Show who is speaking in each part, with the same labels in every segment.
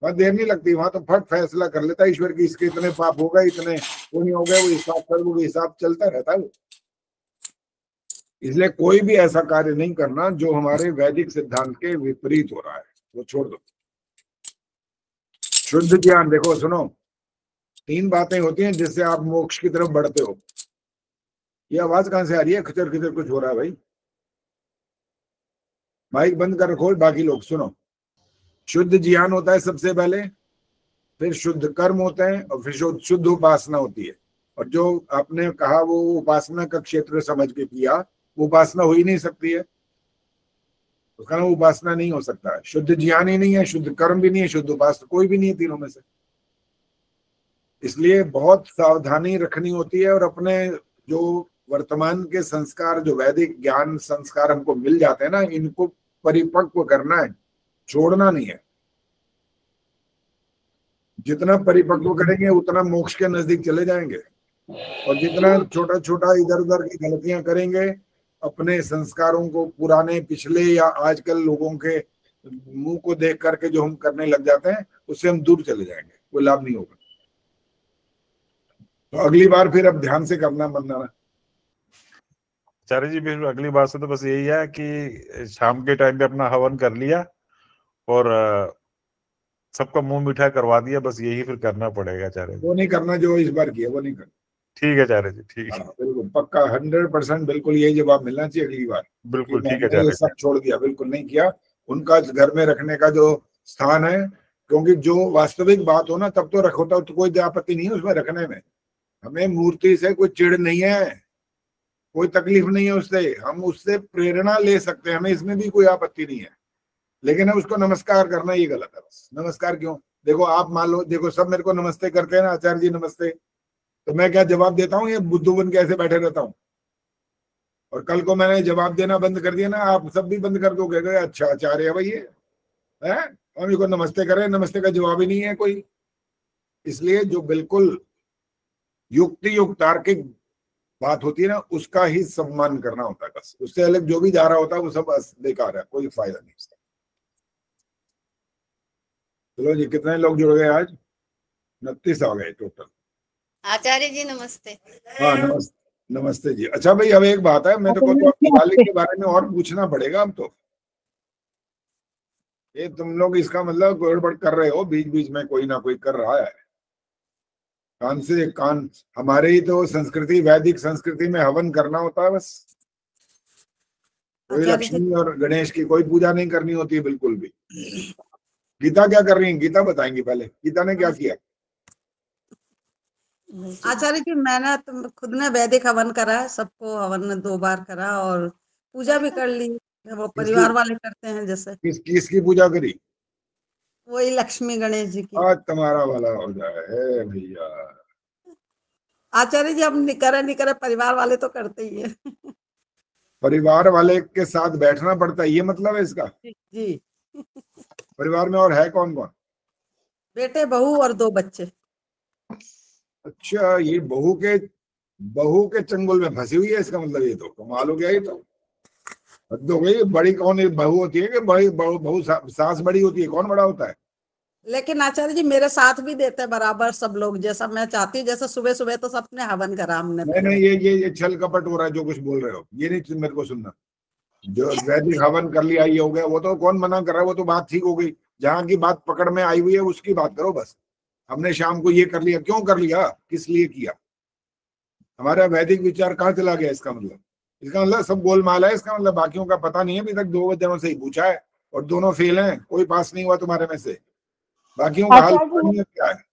Speaker 1: वहां देर नहीं लगती, वहां तो फट फैसला कर लेता ईश्वर की, इसके इतने पाप हो गए, इतने वो नहीं हो गए, वो हिसाब कर, वो हिसाब चलता रहता है। इसलिए कोई भी ऐसा कार्य नहीं करना जो हमारे वैदिक सिद्धांत के विपरीत हो रहा है, वो छोड़ दो। शुद्ध ज्ञान, देखो सुनो, 3 बातें होती हैं जिससे आप मोक्ष की तरफ बढ़ते हो। ये आवाज कहां से आ रही है? खिचर खिचर कुछ हो रहा है भाई। माइक बंद कर रखो, बाकी लोग सुनो। शुद्ध ज्ञान होता है सबसे पहले, फिर शुद्ध कर्म होते हैं, और फिर शुद्ध उपासना होती है। और जो आपने कहा वो उपासना का क्षेत्र समझ के किया, वो उपासना हो ही नहीं सकती है, उसका नाम उपासना नहीं हो सकता है। शुद्ध ज्ञान ही नहीं है, शुद्ध कर्म भी नहीं है, शुद्ध उपासना कोई भी नहीं है तीनों में से। इसलिए बहुत सावधानी रखनी होती है, और अपने जो वर्तमान के संस्कार, जो वैदिक ज्ञान संस्कार हमको मिल जाते हैं ना, इनको परिपक्व करना है, छोड़ना नहीं है। जितना परिपक्व करेंगे उतना मोक्ष के नजदीक चले जाएंगे, और जितना छोटा छोटा इधर उधर की गलतियां करेंगे, अपने संस्कारों को, पुराने पिछले या आजकल लोगों के मुंह को देख करके जो हम करने लग जाते हैं, उससे हम दूर चले जाएंगे, कोई लाभ नहीं होगा। तो अगली बार फिर अब ध्यान से करना बनना।
Speaker 2: आचार्य जी फिर अगली बार से तो बस यही है कि शाम के टाइम पे अपना हवन कर लिया और सबका मुंह मीठा करवा दिया, बस यही फिर करना पड़ेगा आचार्य जी।
Speaker 1: वो नहीं करना जो इस बार किया, वो नहीं करना।
Speaker 2: ठीक है आचार्य जी, ठीक है।
Speaker 1: बिल्कुल पक्का 100% बिल्कुल यही जवाब मिलना चाहिए अगली बार।
Speaker 2: बिल्कुल ठीक है
Speaker 1: मैंने
Speaker 2: आचार्य
Speaker 1: ये सब छोड़ दिया, बिल्कुल नहीं किया। उनका घर में रखने का जो स्थान है, क्योंकि जो वास्तविक बात हो ना तब तो रखो, तो कोई आपत्ति नहीं है उसमें रखने में। हमें मूर्ति से कोई चिढ़ नहीं है, कोई तकलीफ नहीं है उससे, हम उससे प्रेरणा ले सकते हैं, हमें इसमें भी कोई आपत्ति नहीं है। लेकिन उसको नमस्कार करना ये गलत है। बस नमस्कार क्यों? देखो आप मान लो, देखो सब मेरे को नमस्ते करते हैं ना, आचार्य जी नमस्ते, तो मैं क्या जवाब देता हूँ? ये बुद्धू बन के ऐसे बैठे रहता हूँ? और कल को मैंने जवाब देना बंद कर दिया ना, आप सब भी बंद कर दोगे, अच्छा आचार्य है भाई ये है, हम इसको नमस्ते करें, नमस्ते का जवाब ही नहीं है कोई। इसलिए जो बिल्कुल युक्ति युक्त तार्किक बात होती है ना, उसका ही सम्मान करना होता है। बस उससे अलग जो भी जा रहा होता है वो सब बेकार है, कोई फायदा नहीं उसका। चलो जी, कितने लोग जुड़ गए आज? 29 आ गए टोटल।
Speaker 3: आचार्य जी नमस्ते।
Speaker 1: हाँ नमस्ते, नमस्ते जी। अच्छा भाई, अब एक बात है, मेरे को तो दिवाली के बारे में और पूछना पड़ेगा अब तो। ये तुम लोग इसका मतलब गड़बड़ कर रहे हो, बीच बीच में कोई ना कोई कर रहा है। कान से कान, हमारे ही तो संस्कृति, वैदिक संस्कृति में हवन करना होता है बस। कोई लक्ष्मी और गणेश की कोई पूजा नहीं करनी होती है बिल्कुल भी। गीता क्या कर रही है? गीता बताएंगी पहले, गीता ने क्या किया?
Speaker 4: आचार्य जी मैंने खुद ने वैदिक हवन करा है, सबको हवन 2 बार करा, और पूजा भी कर ली। वो परिवार वाले करते हैं जैसे।
Speaker 1: किसकी पूजा करी?
Speaker 4: वही लक्ष्मी गणेश जी की।
Speaker 1: आज तुम्हारा वाला हो जाए भैया।
Speaker 4: आचार्य जी अब नहीं करे परिवार वाले तो करते ही है।
Speaker 1: परिवार वाले के साथ बैठना पड़ता है, ये मतलब है इसका?
Speaker 4: जी।
Speaker 1: परिवार में और है कौन कौन?
Speaker 4: बेटे, बहू और 2 बच्चे।
Speaker 1: अच्छा, ये बहू के चंगुल में फंसी हुई है इसका मतलब? ये तो कमाल हो गया। ये तो हद हो गई। बड़ी कौन बहू होती है कि बड़ी बहू सास बड़ी होती है? कौन बड़ा होता है?
Speaker 4: लेकिन आचार्य जी मेरे साथ भी देते हैं बराबर सब लोग, जैसा मैं चाहती हूँ। जैसे सुबह सुबह तो सबने हवन करा हमने।
Speaker 1: नहीं, ये छल कपट हो रहा है जो कुछ बोल रहे हो, ये नहीं मेरे को सुनना। जो वैदिक हवन कर लिया ये हो गया, वो तो कौन मना कर रहा है? वो तो बात ठीक हो गई। जहां की बात पकड़ में आई हुई है उसकी बात करो बस। हमने शाम को ये कर लिया, क्यों कर लिया, किस लिए किया? हमारा वैदिक विचार कहाँ चला गया? इसका मतलब सब गोलमाल है। इसका मतलब बाकियों का पता नहीं है। अभी तक 2 जनों से ही पूछा है और दोनों फेल हैं, कोई पास नहीं हुआ तुम्हारे में से। बाकियों का हाल क्या है?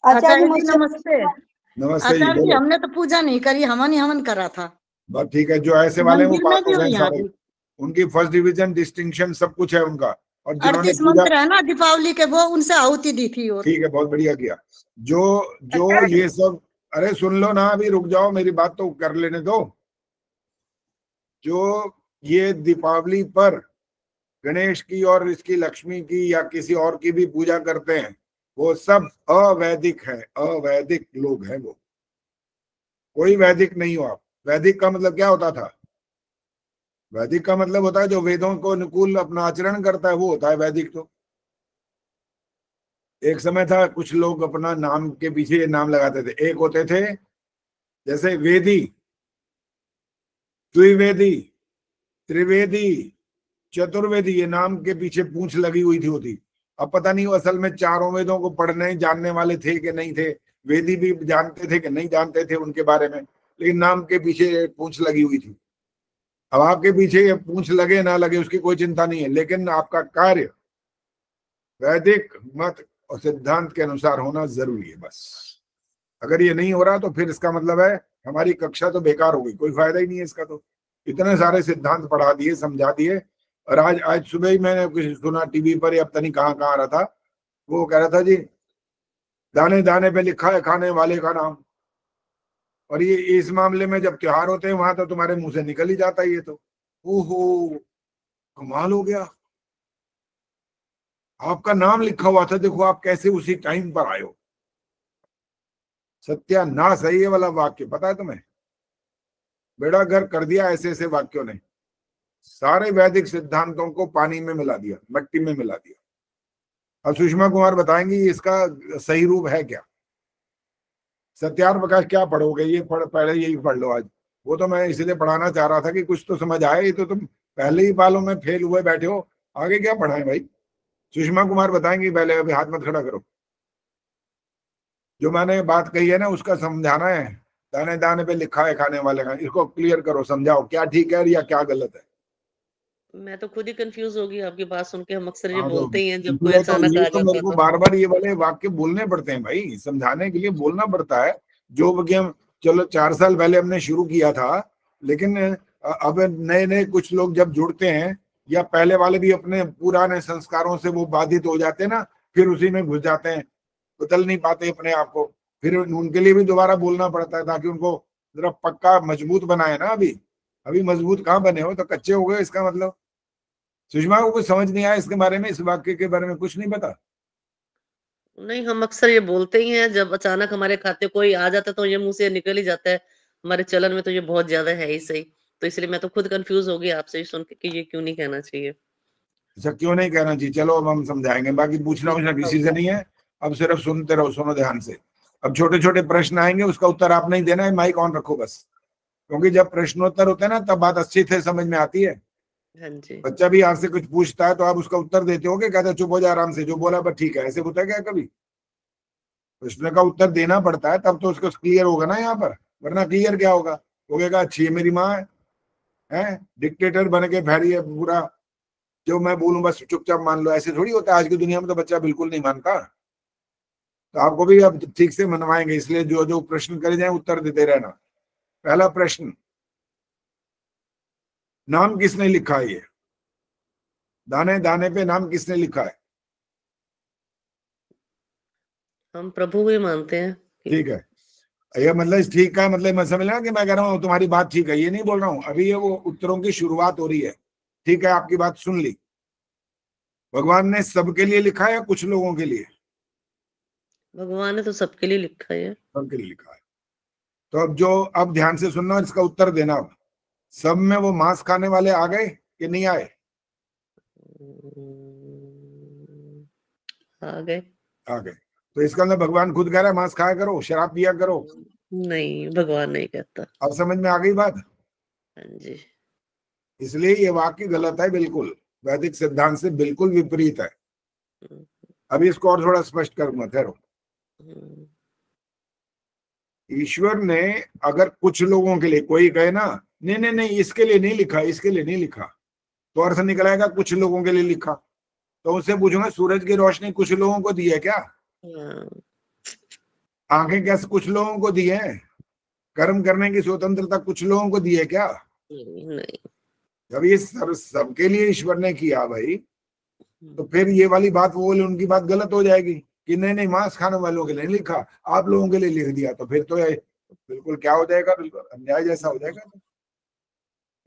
Speaker 5: आचार्य जी नमस्ते।
Speaker 1: नमस्ते
Speaker 5: आचार्य जी हमने तो पूजा नहीं करी, हवन ही हवन करा था।
Speaker 1: बस ठीक है, जो ऐसे वाले वो पास हो गए सारे। उनकी फर्स्ट डिवीजन डिस्टिंक्शन सब कुछ है उनका। और जिन्होंने
Speaker 5: 38 मंत्र है ना दीपावली के, वो उनसे आहुति दी थी।
Speaker 1: ठीक है, बहुत बढ़िया किया। जो ये सब, अरे सुन लो ना, अभी रुक जाओ, मेरी बात तो कर लेने दो। जो ये दीपावली पर गणेश की और इसकी लक्ष्मी की या किसी और की भी पूजा करते हैं, वो सब अवैदिक है, अवैदिक लोग हैं वो। कोई वैदिक नहीं हो आप। वैदिक का मतलब क्या होता था? वैदिक का मतलब होता है जो वेदों को अनुकूल अपना आचरण करता है, वो होता है वैदिक। तो एक समय था कुछ लोग अपना नाम के पीछे ये नाम लगाते थे। एक होते थे जैसे वेदी, द्विवेदी, त्रिवेदी, चतुर्वेदी, ये नाम के पीछे पूंछ लगी हुई थी होती। अब पता नहीं वो असल में चारों वेदों को पढ़ने जानने वाले थे कि नहीं थे, वेदी भी जानते थे कि नहीं जानते थे उनके बारे में, लेकिन नाम के पीछे पूंछ लगी हुई थी। अब आपके पीछे ये पूंछ लगे ना लगे उसकी कोई चिंता नहीं है, लेकिन आपका कार्य वैदिक मत और सिद्धांत के अनुसार होना जरूरी है। बस अगर ये नहीं हो रहा तो फिर इसका मतलब है हमारी कक्षा तो बेकार हो गई, कोई फायदा ही नहीं है इसका। तो इतने सारे सिद्धांत पढ़ा दिए, समझा दिए। और आज सुबह ही मैंने कुछ सुना टीवी पर, या पता नहीं कहाँ कहाँ आ रहा था, वो कह रहा था जी दाने दाने पे लिखा है खाने वाले का नाम। और ये इस मामले में जब त्योहार होते हैं वहां तो तुम्हारे मुंह से निकल ही जाता है ये तो। ओहो, कमाल हो गया, आपका नाम लिखा हुआ था, देखो आप कैसे उसी टाइम पर आए हो। सत्यानाश है ये वाला वाक्य, पता है तुम्हें? बेड़ा गर्क कर दिया ऐसे ऐसे वाक्यों ने, सारे वैदिक सिद्धांतों को पानी में मिला दिया, मिट्टी में मिला दिया। अब सुषमा कुमार बताएंगी इसका सही रूप है क्या। सत्यार प्रकाश क्या पढ़ोगे, ये पहले यही पढ़ लो आज। वो तो मैं इसलिए पढ़ाना चाह रहा था कि कुछ तो समझ आए, ये तो तुम पहले ही बालों में फेल हुए बैठे हो, आगे क्या पढ़ाएं भाई। सुषमा कुमार बताएंगी, पहले अभी हाथ मत खड़ा करो। जो मैंने बात कही है ना उसका समझाना है, दाने दाने पे लिखा है खाने वाले का, इसको क्लियर करो, समझाओ क्या ठीक है या क्या गलत है।
Speaker 6: मैं तो खुद ही कंफ्यूज हो गई आपकी बात सुन के। हम अक्सर ये
Speaker 1: हाँ,
Speaker 6: बोलते ही हैं जब
Speaker 1: तो
Speaker 6: कोई अचानक आ
Speaker 1: मेरे
Speaker 6: जाता
Speaker 1: को
Speaker 6: है
Speaker 1: बार बार ये वाले वाक्य बोलने पड़ते हैं भाई, समझाने के लिए बोलना पड़ता है। जो कि हम चलो 4 साल पहले हमने शुरू किया था, लेकिन अब नए नए कुछ लोग जब जुड़ते हैं, या पहले वाले भी अपने पुराने संस्कारों से वो बाधित हो जाते हैं ना, फिर उसी में घुस जाते हैं, बदल नहीं पाते अपने आप को, फिर उनके लिए भी दोबारा बोलना पड़ता है ताकि उनको जरा पक्का मजबूत बनाए ना। अभी मजबूत कहाँ बने हो, तो कच्चे हो गए इसका मतलब। सुषमा को कुछ समझ नहीं आया इसके बारे में, इस वाक्य के बारे में कुछ नहीं पता?
Speaker 6: नहीं, हम अक्सर ये बोलते ही हैं जब अचानक हमारे खाते कोई आ जाता है तो ये मुंह से निकल ही जाता है। हमारे चलन में तो ये बहुत ज्यादा है ही सही। तो इसलिए मैं तो खुद कंफ्यूज हो गई आपसे ही सुन के कि ये क्यों नहीं कहना चाहिए।
Speaker 1: अच्छा, क्यों नहीं कहना चाहिए, चलो अब हम समझाएंगे। बाकी पूछना वूछना किसी से नहीं है, अब सिर्फ सुनते रहो, सुनो ध्यान से। अब छोटे छोटे प्रश्न आएंगे, उसका उत्तर आप नहीं देना है, माइक ऑन रखो बस, क्योंकि जब प्रश्नोत्तर होते हैं ना तब बात अच्छी से समझ में आती है।
Speaker 6: हाँ जी।
Speaker 1: बच्चा भी आपसे कुछ पूछता है तो आप उसका उत्तर देते हो, कहते चुप हो जा आराम से, जो बोला बस ठीक है, ऐसे होता है क्या कभी? प्रश्न का उत्तर देना पड़ता है तब तो उसको क्लियर होगा ना यहाँ पर, वरना क्लियर क्या होगा? वो कहेगा अच्छी है मेरी माँ है, डिक्टेटर बन के फैरी है पूरा, जो मैं बोलूं बस चुपचाप मान लो। ऐसे थोड़ी होता है आज की दुनिया में, तो बच्चा बिल्कुल नहीं मानता। तो आपको भी अब ठीक से मनवाएंगे, इसलिए जो जो प्रश्न करे जाए उत्तर देते रहना। पहला प्रश्न, नाम किसने लिखा है? ये दाने दाने पे नाम किसने लिखा है?
Speaker 6: हम प्रभु ही मानते हैं।
Speaker 1: ठीक है, ये मतलब ठीक है, मतलब मैं समझ रहा कि मैं कह रहा हूँ तुम्हारी बात ठीक है, ये नहीं बोल रहा हूँ अभी, ये वो उत्तरों की शुरुआत हो रही है। ठीक है, आपकी बात सुन ली। भगवान ने सबके लिए लिखा है या कुछ लोगों के लिए?
Speaker 6: भगवान ने तो सबके लिए लिखा है।
Speaker 1: सबके लिए लिखा है। तो अब ध्यान से सुनना और इसका उत्तर देना। अब सब में वो मांस खाने वाले आ गए कि नहीं आए?
Speaker 6: आ गए।
Speaker 1: आ गए। तो इसका मतलब भगवान खुद कह रहा है मांस खाया करो, शराब पिया करो?
Speaker 6: नहीं, भगवान नहीं कहता।
Speaker 1: अब समझ में आ गई बात?
Speaker 6: हाँ जी।
Speaker 1: इसलिए ये वाक्य गलत है, बिल्कुल वैदिक सिद्धांत से बिल्कुल विपरीत है। अभी इसको और थोड़ा स्पष्ट करूंगा, ठहरो। ईश्वर ने अगर कुछ लोगों के लिए, कोई कहे ना नहीं नहीं नहीं इसके लिए नहीं लिखा, इसके लिए नहीं लिखा, तो अर्थ निकल आएगा कुछ लोगों के लिए लिखा। तो उससे पूछूंगा सूरज की रोशनी कुछ लोगों को दी है क्या? आंखें कैसे कुछ लोगों को दी है? कर्म करने की स्वतंत्रता कुछ लोगों को दी है क्या?
Speaker 6: नहीं।
Speaker 1: जब ये सबके लिए ईश्वर ने किया भाई, तो फिर ये वाली बात वो उनकी बात गलत हो जाएगी कि नहीं नहीं मांस खाने वालों के लिए नहीं लिखा, आप लोगों के लिए लिख दिया। तो फिर तो बिल्कुल क्या हो जाएगा, बिल्कुल अन्याय जैसा हो जाएगा,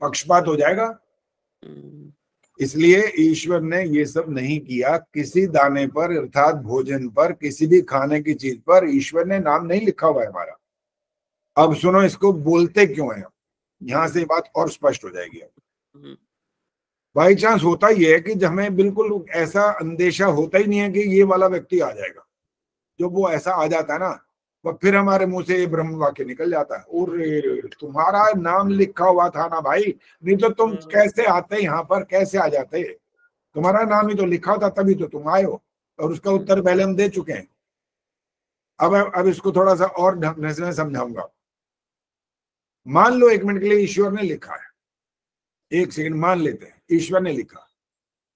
Speaker 1: पक्षपात हो जाएगा। इसलिए ईश्वर ने ये सब नहीं किया। किसी दाने पर अर्थात भोजन पर, किसी भी खाने की चीज पर ईश्वर ने नाम नहीं लिखा हुआ है हमारा। अब सुनो इसको बोलते क्यों है, यहां से बात और स्पष्ट हो जाएगी। बाई चांस होता ही है कि हमें बिल्कुल ऐसा अंदेशा होता ही नहीं है कि ये वाला व्यक्ति आ जाएगा, जब वो ऐसा आ जाता है ना, तो फिर हमारे मुंह से ये ब्रह्म वाक्य निकल जाता है, और तुम्हारा नाम लिखा हुआ था ना भाई, नहीं तो तुम कैसे आते यहाँ पर, कैसे आ जाते? तुम्हारा नाम ही तो लिखा था, तभी तो तुम आए हो। और उसका उत्तर पहले हम दे चुके हैं। अब इसको थोड़ा सा और ढंग से समझाऊंगा। मान लो 1 मिनट के लिए ईश्वर ने लिखा है, 1 सेकंड मान लेते हैं, ईश्वर ने लिखा,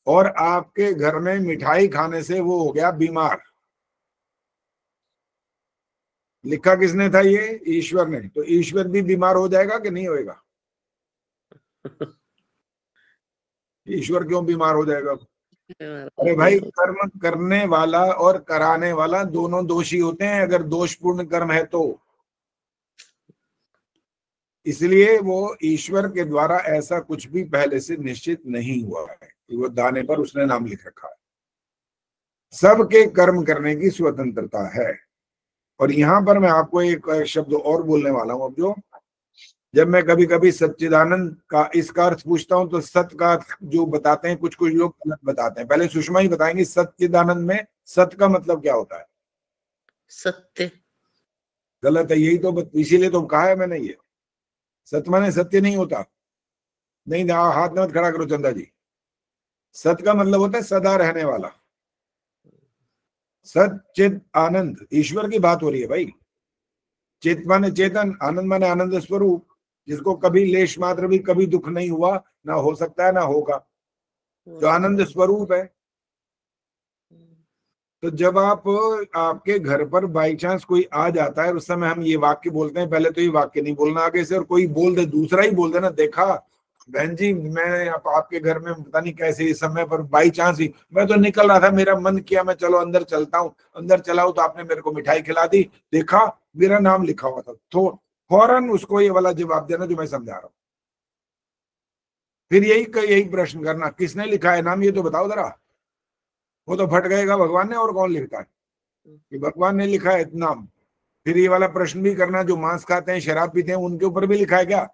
Speaker 1: और आपके घर में मिठाई खाने से वो हो गया बीमार। लिखा किसने था? ये ईश्वर ने। तो ईश्वर भी बीमार हो जाएगा कि नहीं होएगा? ईश्वर क्यों बीमार हो जाएगा? अरे भाई, कर्म करने वाला और कराने वाला दोनों दोषी होते हैं, अगर दोषपूर्ण कर्म है तो। इसलिए वो ईश्वर के द्वारा ऐसा कुछ भी पहले से निश्चित नहीं हुआ है कि वो दाने पर उसने नाम लिख रखा है। सबके कर्म करने की स्वतंत्रता है। और यहां पर मैं आपको एक शब्द और बोलने वाला हूं। अब जब मैं कभी कभी सच्चिदानंद का इसका अर्थ पूछता हूं, तो सत का अर्थ जो बताते हैं कुछ लोग गलत बताते हैं। पहले सुषमा ही बताएंगे सच्चिदानंद में सत का मतलब क्या होता है।
Speaker 6: सत्य।
Speaker 1: गलत है, यही तो इसीलिए तो कहा है मैंने, ये सत माने सत्य नहीं होता। नहीं, हाथ मत खड़ा करो चंदा जी। सत का मतलब होता है सदा रहने वाला। सच्चिद आनंद, ईश्वर की बात हो रही है भाई। चित माने चेतन, आनंद माने आनंद स्वरूप, जिसको कभी लेश मात्र भी कभी दुख नहीं हुआ, ना हो सकता है ना होगा, जो आनंद स्वरूप है। तो जब आपके घर पर बाई चांस कोई आ जाता है, उस समय हम ये वाक्य बोलते हैं। पहले तो ये वाक्य नहीं बोलना आगे से, और कोई बोल दे दूसरा ही बोल देना, देखा बहन जी मैं आपके घर में पता नहीं कैसे इस समय पर बाई चांस ही मैं तो निकल रहा था, मेरा मन किया मैं चलो अंदर चलता हूँ, अंदर चला हूं तो आपने मेरे को मिठाई खिला दी, देखा मेरा नाम लिखा हुआ था। तो फौरन उसको ये वाला जवाब देना जो मैं समझा रहा हूँ। फिर यही प्रश्न करना, किसने लिखा है नाम, ये तो बताओ जरा। वो तो फट गएगा भगवान ने, और कौन लिखता है कि भगवान ने लिखा है नाम। फिर ये वाला प्रश्न भी करना, जो मांस खाते हैं शराब पीते हैं उनके ऊपर भी लिखा है क्या?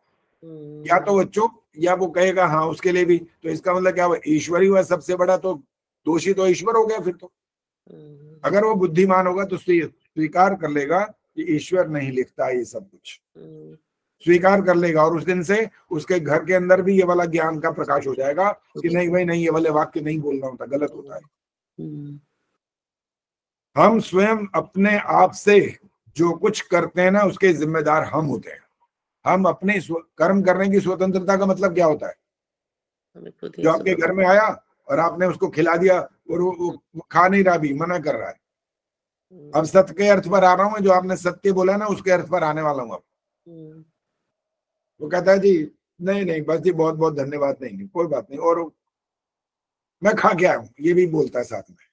Speaker 1: या तो वो चुप, या वो कहेगा हाँ उसके लिए भी। तो इसका मतलब क्या हुआ? ईश्वर ही हुआ सबसे बड़ा, तो दोषी तो ईश्वर हो गया फिर तो। अगर वो बुद्धिमान होगा तो स्वीकार कर लेगा कि ईश्वर नहीं लिखता ये सब कुछ, स्वीकार कर लेगा। और उस दिन से उसके घर के अंदर भी ये वाला ज्ञान का प्रकाश हो जाएगा कि नहीं भाई नहीं, ये वाले वाक्य नहीं बोलना होता, गलत होता है। हम स्वयं अपने आप से जो कुछ करते हैं ना, उसके जिम्मेदार हम होते हैं। हम अपने कर्म करने की स्वतंत्रता का मतलब क्या होता है? जो आपके घर में आया और आपने उसको खिला दिया और वो खा नहीं रहा, भी मना कर रहा है। अब सत्य के अर्थ पर आ रहा हूं, जो आपने सत्य बोला ना उसके अर्थ पर आने वाला हूं अब। वो कहता है जी नहीं बस जी बहुत बहुत धन्यवाद, नहीं कोई बात नहीं, और मैं खा के आया हूं, ये भी बोलता है साथ में।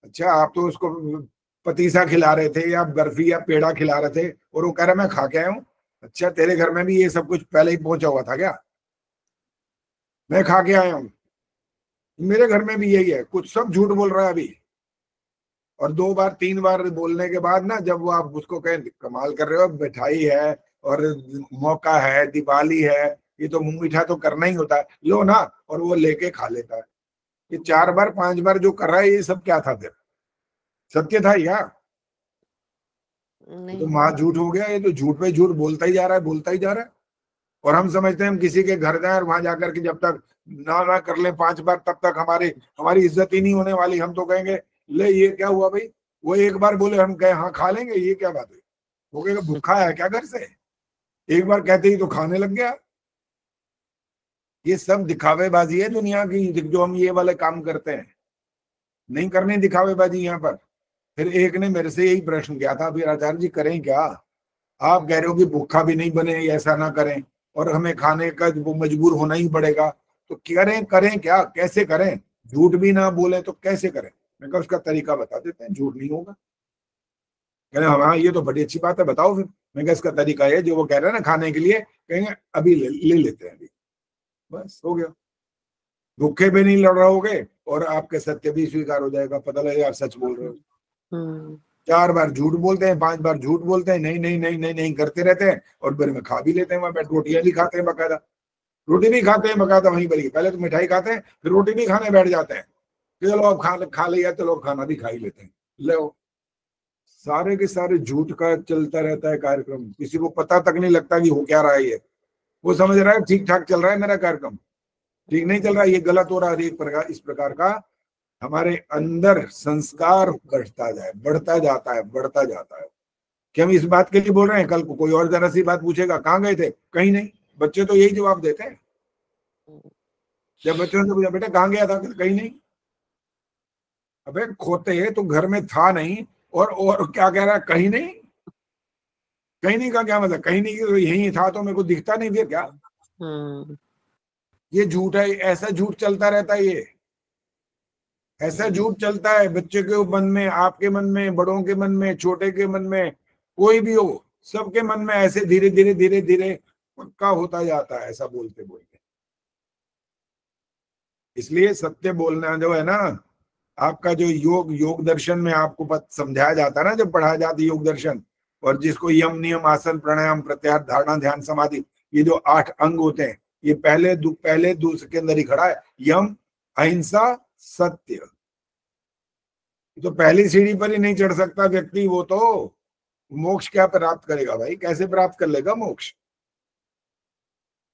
Speaker 1: अच्छा, आप तो उसको पतीसा खिला रहे थे या बर्फी या पेड़ा खिला रहे थे, और वो कह रहा मैं खा के आया हूं। अच्छा, तेरे घर में भी ये सब कुछ पहले ही पहुंचा हुआ था क्या? मैं खा के आया हूं, मेरे घर में भी यही है, कुछ सब झूठ बोल रहा है अभी। और 2 बार 3 बार बोलने के बाद ना, जब वो आप उसको कहें कमाल कर रहे हो, मिठाई है और मौका है, दिवाली है, ये तो मुंह मीठा तो करना ही होता है, लो ना, और वो लेके खा लेता है। ये 4 बार 5 बार जो कर रहा है, ये सब क्या था? फिर सत्य था या? तो माँ झूठ हो गया, ये तो झूठ पे झूठ बोलता ही जा रहा है, बोलता ही जा रहा है। और हम समझते हैं हम किसी के घर जाए और वहां जाकर के जब तक ना कर ले 5 बार, तब तक हमारी इज्जत ही नहीं होने वाली। हम तो कहेंगे ले ये क्या हुआ भाई, वो 1 बार बोले हम कहे हाँ खा लेंगे, ये क्या बात हुई? वो कहेगा भूखा है क्या घर से? 1 बार कहते ही तो खाने लग गया। ये सब दिखावेबाजी है दुनिया की, जो हम ये वाले काम करते हैं। नहीं करनी दिखावेबाजी यहाँ पर। फिर एक ने मेरे से यही प्रश्न किया था, फिर आचार्य जी करें क्या? आप कह रहे हो कि भूखा भी नहीं बने, ऐसा ना करें, और हमें खाने का वो मजबूर होना ही पड़ेगा, तो करें क्या, कैसे करें? झूठ भी ना बोले तो कैसे करें? मैं कहा उसका तरीका बता देते हैं, झूठ नहीं होगा। कह रहे हाँ ये तो बड़ी अच्छी बात है, बताओ फिर। मैं कहा इसका तरीका है जो वो कह रहे हैं ना खाने के लिए, कहेंगे अभी ले लेते हैं अभी, बस हो गया। भूखे भी नहीं लड़ रहोगे और आपके सत्य भी स्वीकार हो जाएगा, पता लगेगा आप सच बोल रहे हो। 4 बार झूठ बोलते हैं, 5 बार झूठ बोलते हैं, नहीं करते रहते हैं, और फिर में खा भी लेते हैं। वहां बैठ रोटियां भी खाते हैं बकायदा, रोटी भी खाते हैं बकायदा वहीं पर ही। पहले तो मिठाई खाते हैं, फिर रोटी भी खाने बैठ जाते हैं। चलो अब खा लिया, चलो खाना भी खा ही लेते हैं, लो सारे के सारे झूठ का चलता रहता है कार्यक्रम, किसी को पता तक नहीं लगता कि हो क्या रहा है। ये वो समझ रहा है ठीक ठाक चल रहा है मेरा कार्यक्रम, ठीक नहीं चल रहा, ये गलत हो रहा है। एक प्रकार इस प्रकार का हमारे अंदर संस्कार बढ़ता जाता है कि हम इस बात के लिए बोल रहे हैं, कल को कोई और जरा सी बात पूछेगा कहाँ गए थे, कहीं नहीं। बच्चे तो यही जवाब देते हैं, जब बच्चों से पूछा बेटा कहाँ गया था, कहीं नहीं। अबे खोते तो घर में था नहीं, और क्या कह रहा है, कहीं नहीं। कहीं नहीं का क्या मतलब, कहीं नहीं तो यही था तो मेरे को दिखता नहीं फिर क्या। ये झूठ है, ऐसा झूठ चलता रहता है। ये ऐसा झूठ चलता है बच्चे के मन में, आपके मन में, बड़ों के मन में, छोटे के मन में, कोई भी हो, सबके मन में ऐसे धीरे धीरे पक्का होता जाता है ऐसा बोलते बोलते। इसलिए सत्य बोलना जो है ना, आपका जो योग दर्शन में आपको समझाया जाता है ना, जब पढ़ाया जाता है योग दर्शन, और जिसको यम नियम आसन प्राणायाम प्रत्याहार धारणा ध्यान समाधि, ये जो 8 अंग होते हैं, ये पहले दूसरे के अंदर ही खड़ा है। यम, अहिंसा, सत्य। तो पहली सीढ़ी पर ही नहीं चढ़ सकता व्यक्ति, वो तो मोक्ष क्या प्राप्त करेगा भाई, कैसे प्राप्त कर लेगा मोक्ष।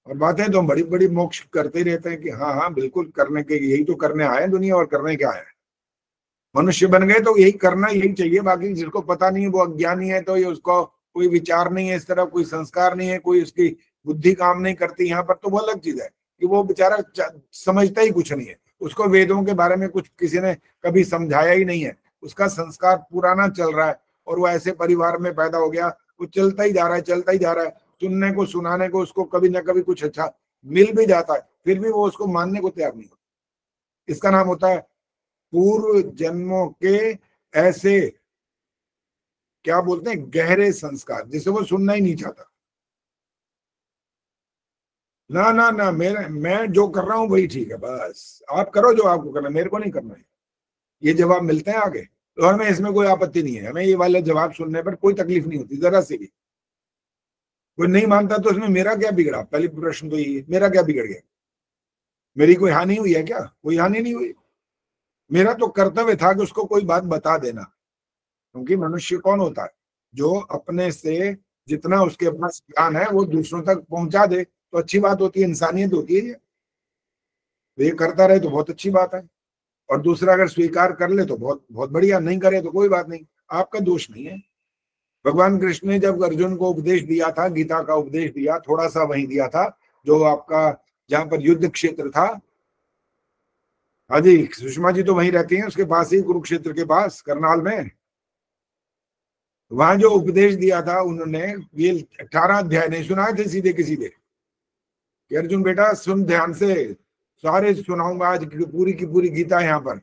Speaker 1: और बातें तो बड़ी बड़ी मोक्ष करते ही रहते हैं कि हाँ बिल्कुल करने के, यही तो करने आए दुनिया, और करने क्या है। मनुष्य बन गए तो यही करना, यही चाहिए। बाकी जिसको पता नहीं है वो अज्ञानी है, तो ये उसको कोई विचार नहीं है इस तरह, कोई संस्कार नहीं है, कोई उसकी बुद्धि काम नहीं करती यहाँ पर, तो वो अलग चीज है कि वो बेचारा समझता ही कुछ नहीं है। उसको वेदों के बारे में कुछ किसी ने कभी समझाया ही नहीं है, उसका संस्कार पुराना चल रहा है, और वो ऐसे परिवार में पैदा हो गया, वो चलता ही जा रहा है। सुनने को सुनाने को उसको कभी ना कभी कुछ अच्छा मिल भी जाता है, फिर भी वो उसको मानने को तैयार नहीं होता। इसका नाम होता है पूर्व जन्मों के ऐसे, क्या बोलते हैं, गहरे संस्कार, जिसे वो सुनना ही नहीं चाहता। ना मैं जो कर रहा हूं वही ठीक है, बस आप करो जो आपको करना, मेरे को नहीं करना है। ये जवाब मिलते हैं आगे, तो हमें इसमें कोई आपत्ति नहीं है। हमें ये वाले जवाब सुनने पर कोई तकलीफ नहीं होती जरा से भी। कोई नहीं मानता तो इसमें मेरा क्या बिगड़ा, पहली प्रश्न तो यही है, मेरा क्या बिगड़ गया, मेरी कोई हानि हुई है क्या? कोई हानि नहीं हुई। मेरा तो कर्तव्य था कि उसको कोई बात बता देना, क्योंकि मनुष्य कौन होता है, जो अपने से जितना उसके पास ज्ञान है वो दूसरों तक पहुंचा दे, तो अच्छी बात होती है, इंसानियत होती है। ये करता रहे तो बहुत अच्छी बात है, और दूसरा अगर स्वीकार कर ले तो बहुत बहुत बढ़िया, नहीं करे तो कोई बात नहीं, आपका दोष नहीं है। भगवान कृष्ण ने जब अर्जुन को उपदेश दिया था, गीता का उपदेश दिया, थोड़ा सा वहीं दिया था, जो आपका जहां पर युद्ध क्षेत्र था। हाँ जी, सुषमा जी तो वहीं रहती हैं, उसके पास ही, कुरुक्षेत्र के पास, करनाल में। वहां जो उपदेश दिया था उन्होंने, ये 18 अध्याय नहीं सुनाए थे सीधे के सीधे, कि अर्जुन बेटा सुन ध्यान से, सारे सुनाऊंगा आज पूरी की पूरी गीता यहाँ पर।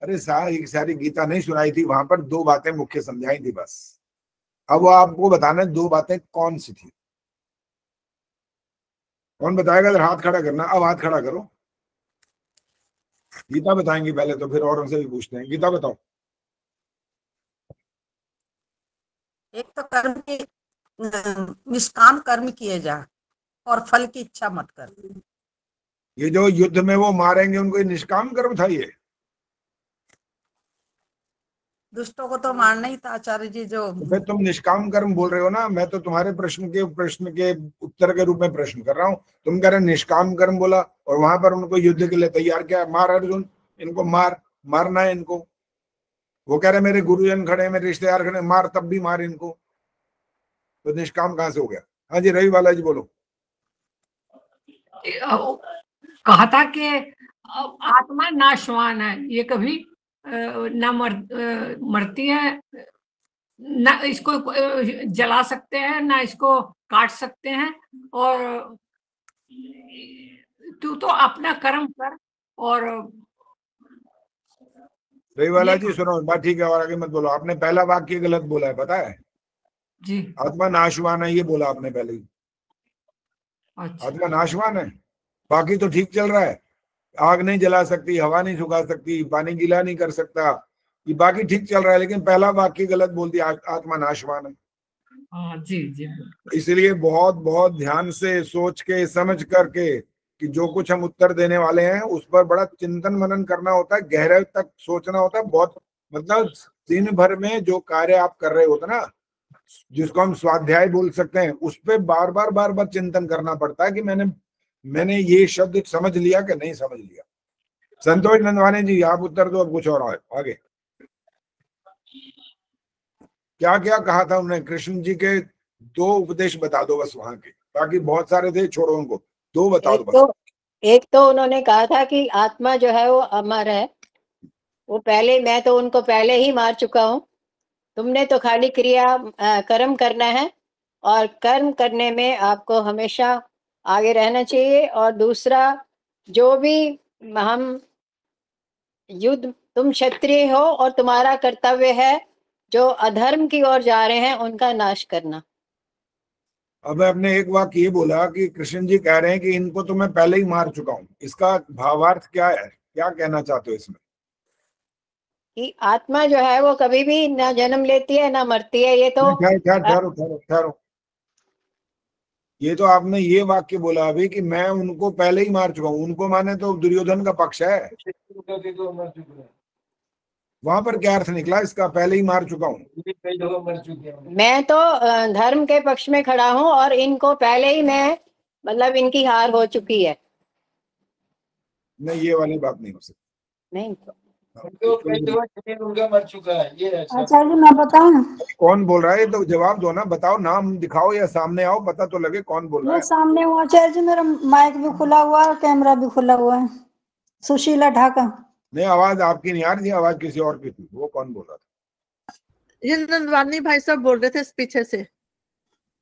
Speaker 1: अरे सारी गीता नहीं सुनाई थी, वहां पर 2 बातें मुख्य समझाई थी बस। अब वो आपको बताना 2 बातें कौन सी थी। कौन बताएगा? अगर हाथ खड़ा करना, अब हाथ खड़ा करो। गीता बताएंगे पहले, तो फिर औरों से भी पूछते हैं। गीता बताओ।
Speaker 4: एक तो कर्म की, निष्काम कर्म किए जा और फल की इच्छा मत कर।
Speaker 1: ये जो युद्ध में वो मारेंगे उनको, निष्काम कर्म था ये?
Speaker 4: दुष्टों को तो मारना ही था आचार्य जी। जो
Speaker 1: तो फिर तुम निष्काम कर्म बोल रहे हो ना, मैं तो तुम्हारे प्रश्न के उत्तर के रूप में प्रश्न कर रहा हूँ। तुम कह रहे निष्काम कर्म बोला, और वहां पर उनको युद्ध के लिए तैयार किया, मार अर्जुन, इनको मारना है इनको। वो कह रहे मेरे गुरुजन खड़े, मेरे रिश्तेदार खड़े, मार, तब भी मार इनको। तो निष्काम कहाँ से हो गया? हाँ जी, रवि वाला जी बोलो।
Speaker 7: कहा था कि आत्मा नाशवान है, ये कभी न मरती है, न इसको जला सकते हैं, ना इसको काट सकते हैं, और तू तो अपना कर्म कर। और
Speaker 1: रवि वाला जी सुनो बात, ठीक है, और आगे मत बोलो। आपने पहला वाक्य गलत बोला है, पता है
Speaker 7: जी?
Speaker 1: आत्मा नाशवान है ये बोला आपने पहले ही।
Speaker 7: अच्छा।
Speaker 1: आत्मा नाशवान है, बाकी तो ठीक चल रहा है। आग नहीं जला सकती, हवा नहीं सुखा सकती, पानी गीला नहीं कर सकता, ये बाकी ठीक चल रहा है, लेकिन पहला वाक्य गलत बोल दिया, आत्मा नाशवान है।
Speaker 7: हाँ जी जी।
Speaker 1: इसलिए बहुत बहुत ध्यान से सोच के समझ करके कि जो कुछ हम उत्तर देने वाले हैं उस पर बड़ा चिंतन मनन करना होता है, गहरे तक सोचना होता है, बहुत मतलब दिन भर में जो कार्य आप कर रहे होते ना, जिसको हम स्वाध्याय बोल सकते हैं, उस पर बार बार चिंतन करना पड़ता है कि मैंने ये शब्द समझ लिया कि नहीं समझ लिया। संतोष नंदवानी जी आप उत्तर दो, अब कुछ और आगे। क्या क्या कहा था उन्होंने? कृष्ण जी के 2 उपदेश बता दो बस वहां के, बाकी बहुत सारे थे, छोड़ो उनको, 2 बताओ बस।
Speaker 8: एक तो उन्होंने कहा था कि आत्मा जो है वो अमर है, वो पहले, मैं तो उनको पहले ही मार चुका हूँ, तुमने तो खाली कर्म करना है और कर्म करने में आपको हमेशा आगे रहना चाहिए। और दूसरा, जो भी हम युद्ध, तुम क्षत्रिय हो और तुम्हारा कर्तव्य है जो अधर्म की ओर जा रहे हैं उनका नाश करना।
Speaker 1: अब आपने एक वाक्य ये बोला कि कृष्ण जी कह रहे हैं कि इनको तो मैं पहले ही मार चुका हूँ, इसका भावार्थ क्या है? क्या कहना चाहते हो इसमें?
Speaker 8: कि आत्मा जो है वो कभी भी ना जन्म लेती है ना मरती है। ये तो
Speaker 1: ठहरो, ये तो आपने ये वाक्य बोला अभी कि मैं उनको पहले ही मार चुका हूँ। उनको माने तो दुर्योधन का पक्ष है, वहां पर क्या अर्थ निकला इसका? पहले ही मार चुका हूँ।
Speaker 8: मैं तो धर्म के पक्ष में खड़ा हूँ और इनको पहले ही मैं, मतलब इनकी हार हो चुकी है।
Speaker 1: नहीं, ये वाली बात नहीं हो सकती।
Speaker 8: नहीं
Speaker 9: उनका मर चुका है ये।
Speaker 5: आचार्य जी मैं बताऊं?
Speaker 1: कौन बोल रहा है? तो जवाब दो ना, बताओ, नाम दिखाओ या सामने आओ, पता तो लगे कौन बोल रहा है।
Speaker 5: सामने हूँ आचार्य जी, मेरा माइक भी खुला हुआ है, कैमरा भी खुला हुआ है। सुशीला ढाका।
Speaker 1: नहीं, आवाज आपकी नहीं आ रही थी, आवाज किसी और की थी। वो कौन बोल रहा था?
Speaker 10: ये नंदवानी भाई साहब बोल रहे थे पीछे से।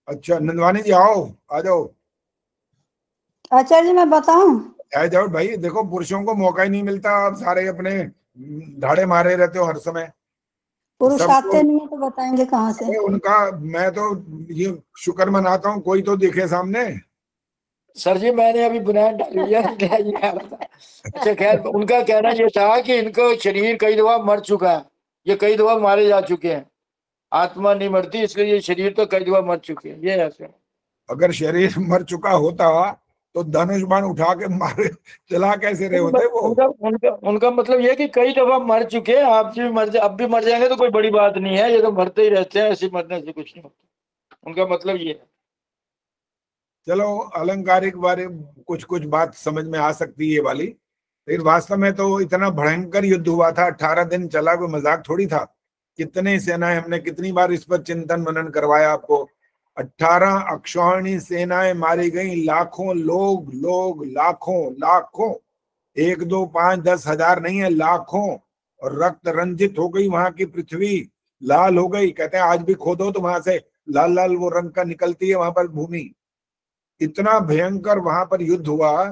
Speaker 1: अच्छा, नंदवानी जी आओ, आ जाओ।
Speaker 5: आचार्य जी मैं बताऊं?
Speaker 1: आ जाओ भाई, देखो पुरुषों को मौका ही नहीं मिलता, आप सारे अपने धाड़े मारे रहते हो हर समय।
Speaker 5: पुरुष आते नहीं है तो बताएंगे कहाँ से?
Speaker 1: उनका मैं तो ये शुक्र मनाता हूँ कोई तो दिखे सामने।
Speaker 9: सर जी मैंने अभी बुनियाद डाल लिया। अच्छा खैर, उनका कहना ये था कि इनको शरीर कई दफा मर चुका है, ये कई दफा मारे जा चुके हैं, आत्मा नहीं मरती, इसलिए ये शरीर तो कई दफा मर चुके हैं। ये ऐसे
Speaker 1: अगर शरीर मर चुका होता तो धनुष बाण उठा के मारे चला कैसे रहे होते वो?
Speaker 9: उनका मतलब ये कि कई दफा मर चुके हैं, आप भी मर, अब भी मर जाएंगे तो कोई बड़ी बात नहीं है, ये तो मरते ही रहते हैं, ऐसे मरने से कुछ नहीं होता। उनका मतलब ये है।
Speaker 1: चलो, अलंकारिक बारे कुछ बात समझ में आ सकती है ये वाली, लेकिन वास्तव में तो इतना भयंकर युद्ध हुआ था, 18 दिन चला, कोई मजाक थोड़ी था। कितने सेनाएं, हमने कितनी बार इस पर चिंतन मनन करवाया आपको। 18 अक्षौहिणी सेनाएं मारी गई, लाखों लोग लाखों, 1 2 5 10 हजार नहीं है, लाखों। और रक्त रंजित हो गई वहां की पृथ्वी, लाल हो गई। कहते हैं आज भी खोदो तो वहां से लाल वो रंग का निकलती है वहां पर भूमि। इतना भयंकर वहां पर युद्ध हुआ।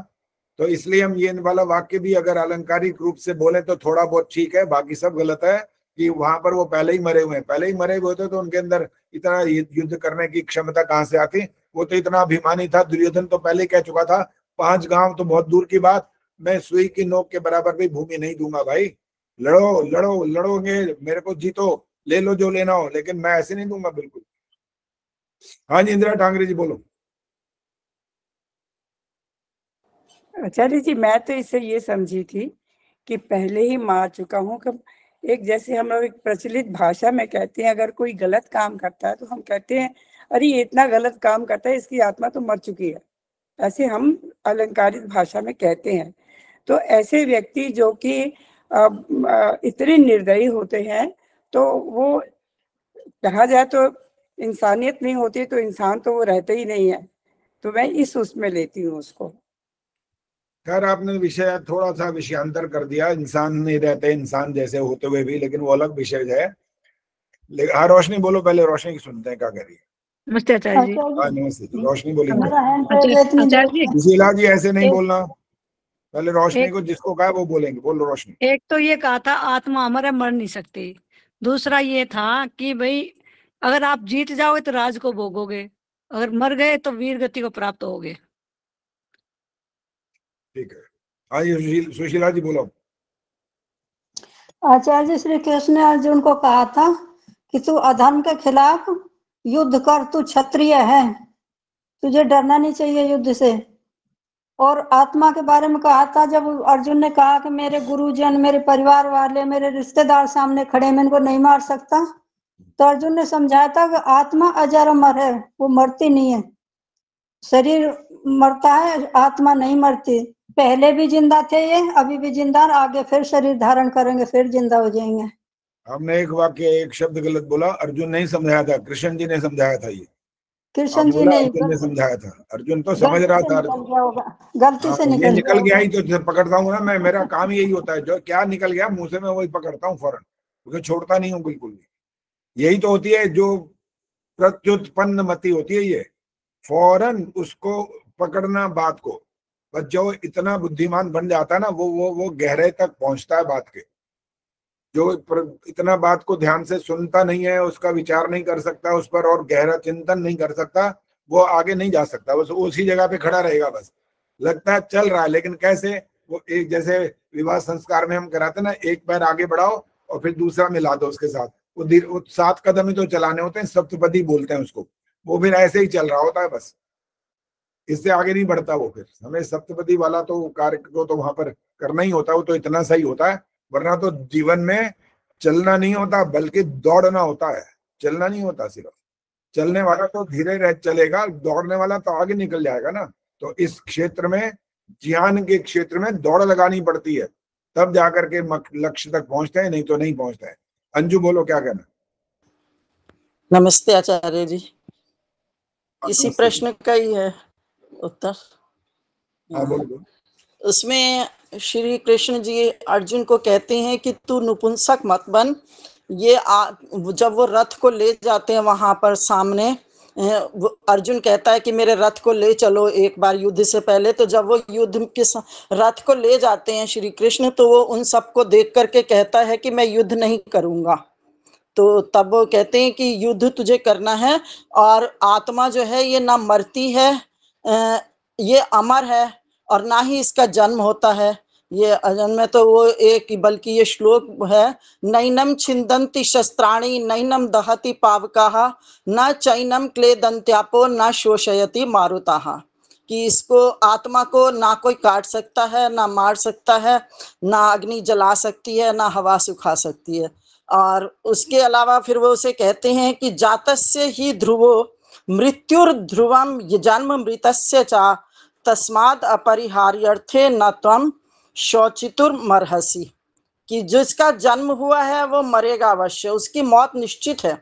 Speaker 1: तो इसलिए हम ये वाला वाक्य भी अगर अलंकारिक रूप से बोले तो थोड़ा बहुत ठीक है, बाकी सब गलत है। कि वहां पर वो पहले ही मरे हुए होते तो उनके अंदर इतना युद्ध करने की क्षमता कहां से आती? वो तो इतना अभिमानी था। दुर्योधन तो पहले ही कह चुका था, 5 गांव तो बहुत दूर की बात, मैं सुई की नोक के बराबर भी भूमि नहीं दूंगा भाई। लड़ोगे, मेरे को जीतो, ले लो जो लेना हो, लेकिन मैं ऐसे नहीं दूंगा बिल्कुल। हाँ जी, इंदिरा टांगरे जी बोलो।
Speaker 11: आचार्य जी मैं तो इसे ये समझी थी कि पहले ही मार चुका हूँ। कब एक जैसे हम लोग एक प्रचलित भाषा में कहते हैं, अगर कोई गलत काम करता है तो हम कहते हैं अरे ये इतना गलत काम करता है, इसकी आत्मा तो मर चुकी है, ऐसे हम अलंकारित भाषा में कहते हैं। तो ऐसे व्यक्ति जो कि इतने निर्दयी होते हैं, तो वो कहा जाए तो इंसानियत नहीं होती तो इंसान तो वो रहते ही नहीं है। तो मैं इस उसमें लेती हूँ उसको।
Speaker 1: खैर आपने विषय थोड़ा सा विषयांतर कर दिया, इंसान नहीं रहते इंसान जैसे होते हुए भी, लेकिन वो अलग विषय है। हाँ रोशनी बोलो, पहले रोशनी की सुनते हैं क्या कह रही है।
Speaker 10: नमस्ते आचार्य जी।
Speaker 1: हाँ नमस्ते जी, रोशनी बोलिए।
Speaker 10: आचार्य
Speaker 1: सुशीला जी ऐसे नहीं बोलना, पहले रोशनी को जिसको कहा वो बोलेंगे। बोलो रोशनी।
Speaker 5: एक तो ये कहा था आत्मा अमर है, मर नहीं सकती। दूसरा ये था कि भाई अगर आप जीत जाओगे तो राज को भोगोगे, अगर मर गए तो वीर गति को प्राप्त होगे।
Speaker 1: ठीक है, आइए सुशीला जी बोलो।
Speaker 12: आचार्य श्री कृष्ण ने अर्जुन को कहा था कि तू अधर्म के खिलाफ युद्ध कर, तू क्षत्रिय है, तुझे डरना नहीं चाहिए युद्ध से। और आत्मा के बारे में कहा था, जब अर्जुन ने कहा कि मेरे गुरुजन, मेरे परिवार वाले, मेरे रिश्तेदार सामने खड़े, मैं इनको नहीं मार सकता, तो अर्जुन ने समझाया था कि आत्मा अजर अमर है, वो मरती नहीं है। शरीर मरता है, आत्मा नहीं मरती। पहले भी जिंदा थे ये, अभी भी जिंदा, आगे फिर शरीर धारण करेंगे, फिर जिंदा हो जाएंगे।
Speaker 1: हमने एक वाक्य, एक शब्द गलत बोला। अर्जुन नहीं समझाया था, कृष्ण जी ने समझाया था। ये
Speaker 12: कृष्ण जी ने
Speaker 1: अर्जुन ने समझाया था। अर्जुन तो समझ रहा था।
Speaker 12: गलती से
Speaker 1: ये
Speaker 12: निकल
Speaker 1: निकल गया ही तो पकड़ता हूँ ना मैं। मेरा काम यही होता है, जो क्या निकल गया मुंह से मैं वही पकड़ता हूँ फौरन, क्योंकि छोड़ता नहीं हूँ बिल्कुल भी। यही तो होती है जो प्रत्युत्पन्न मति होती है, ये फौरन उसको पकड़ना बात को। बस जो इतना बुद्धिमान बन जाता है ना, वो गहरे तक पहुंचता है बात के। जो इतना बात को ध्यान से सुनता नहीं है, उसका विचार नहीं कर सकता उस पर, और गहरा चिंतन नहीं कर सकता, वो आगे नहीं जा सकता। बस उसी जगह पे खड़ा रहेगा। बस लगता है चल रहा है, लेकिन कैसे? वो एक, जैसे विवाह संस्कार में हम कराते ना, एक पैर आगे बढ़ाओ और फिर दूसरा मिला दो उसके साथ। वो 7 कदम ही तो चलाने होते हैं, सप्तपदी बोलते हैं उसको। वो फिर ऐसे ही चल रहा होता है, बस इससे आगे नहीं बढ़ता वो। फिर हमें सप्तपदी वाला तो कार्य को तो वहां पर करना ही होता है। वो तो इतना सही होता है, वरना तो जीवन में चलना नहीं होता, बल्कि दौड़ना होता है। चलना नहीं होता सिर्फ। चलने वाला तो धीरे रह चलेगा, दौड़ने वाला तो आगे निकल जाएगा ना। तो इस क्षेत्र में, ज्ञान के क्षेत्र में दौड़ लगानी पड़ती है, तब जाकर के लक्ष्य तक पहुंचते हैं, नहीं तो नहीं पहुंचते हैं। अंजू बोलो, क्या कहना?
Speaker 13: नमस्ते आचार्य जी। इसी प्रश्न का ही है उत्तर।
Speaker 1: हाँ, बोलो।
Speaker 13: उसमें श्री कृष्ण जी अर्जुन को कहते हैं कि तू नपुंसक मत बन। ये जब वो रथ को ले जाते हैं वहां पर सामने, अर्जुन कहता है कि मेरे रथ को ले चलो एक बार युद्ध से पहले। तो जब वो युद्ध के रथ को ले जाते हैं श्री कृष्ण, तो वो उन सबको देख करके कहता है कि मैं युद्ध नहीं करूंगा। तो तब वो कहते हैं कि युद्ध तुझे करना है, और आत्मा जो है ये ना मरती है, ये अमर है, और ना ही इसका जन्म होता है। ये अजन्म में तो वो एक, बल्कि ये श्लोक है, नैनम छिंदन्ति शस्त्राणि नैनम दहति पावकाः न चैनम क्लेदन्त्यापो न शोषयति मारुताः। कि इसको, आत्मा को ना कोई काट सकता है, ना मार सकता है, ना अग्नि जला सकती है, ना हवा सुखा सकती है। और उसके अलावा फिर वो उसे कहते हैं कि जातस्य ही ध्रुवो मृत्युर्ध्रुवम जन्म मृतस्य च तस्माद् अपरिहार्यर्थे न त्वं शोचितुर्मर्हसि। कि जिसका जन्म हुआ है वो मरेगा अवश्य, उसकी मौत निश्चित है।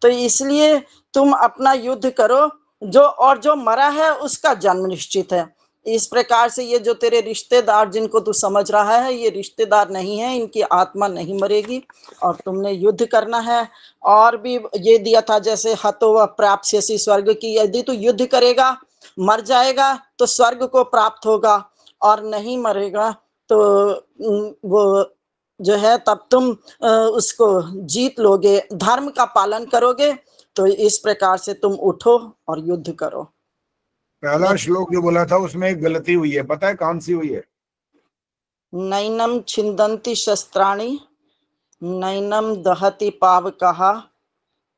Speaker 13: तो इसलिए तुम अपना युद्ध करो, जो मरा है उसका जन्म निश्चित है। इस प्रकार से ये जो तेरे रिश्तेदार जिनको तू समझ रहा है, ये रिश्तेदार नहीं है, इनकी आत्मा नहीं मरेगी, और तुमने युद्ध करना है। और भी ये दिया था जैसे हतो व प्राप्स्यसि स्वर्ग की, यदि तू युद्ध करेगा, मर जाएगा तो स्वर्ग को प्राप्त होगा, और नहीं मरेगा तो वो जो है तब तुम उसको जीत लोगे, धर्म का पालन करोगे। तो इस प्रकार से तुम उठो और युद्ध करो।
Speaker 1: पहला श्लोक जो बोला था उसमें एक गलती हुई है, पता है कौन सी हुई है?
Speaker 13: नैनम छिंदन्ति शस्त्राणि नैनम दहति पावकाः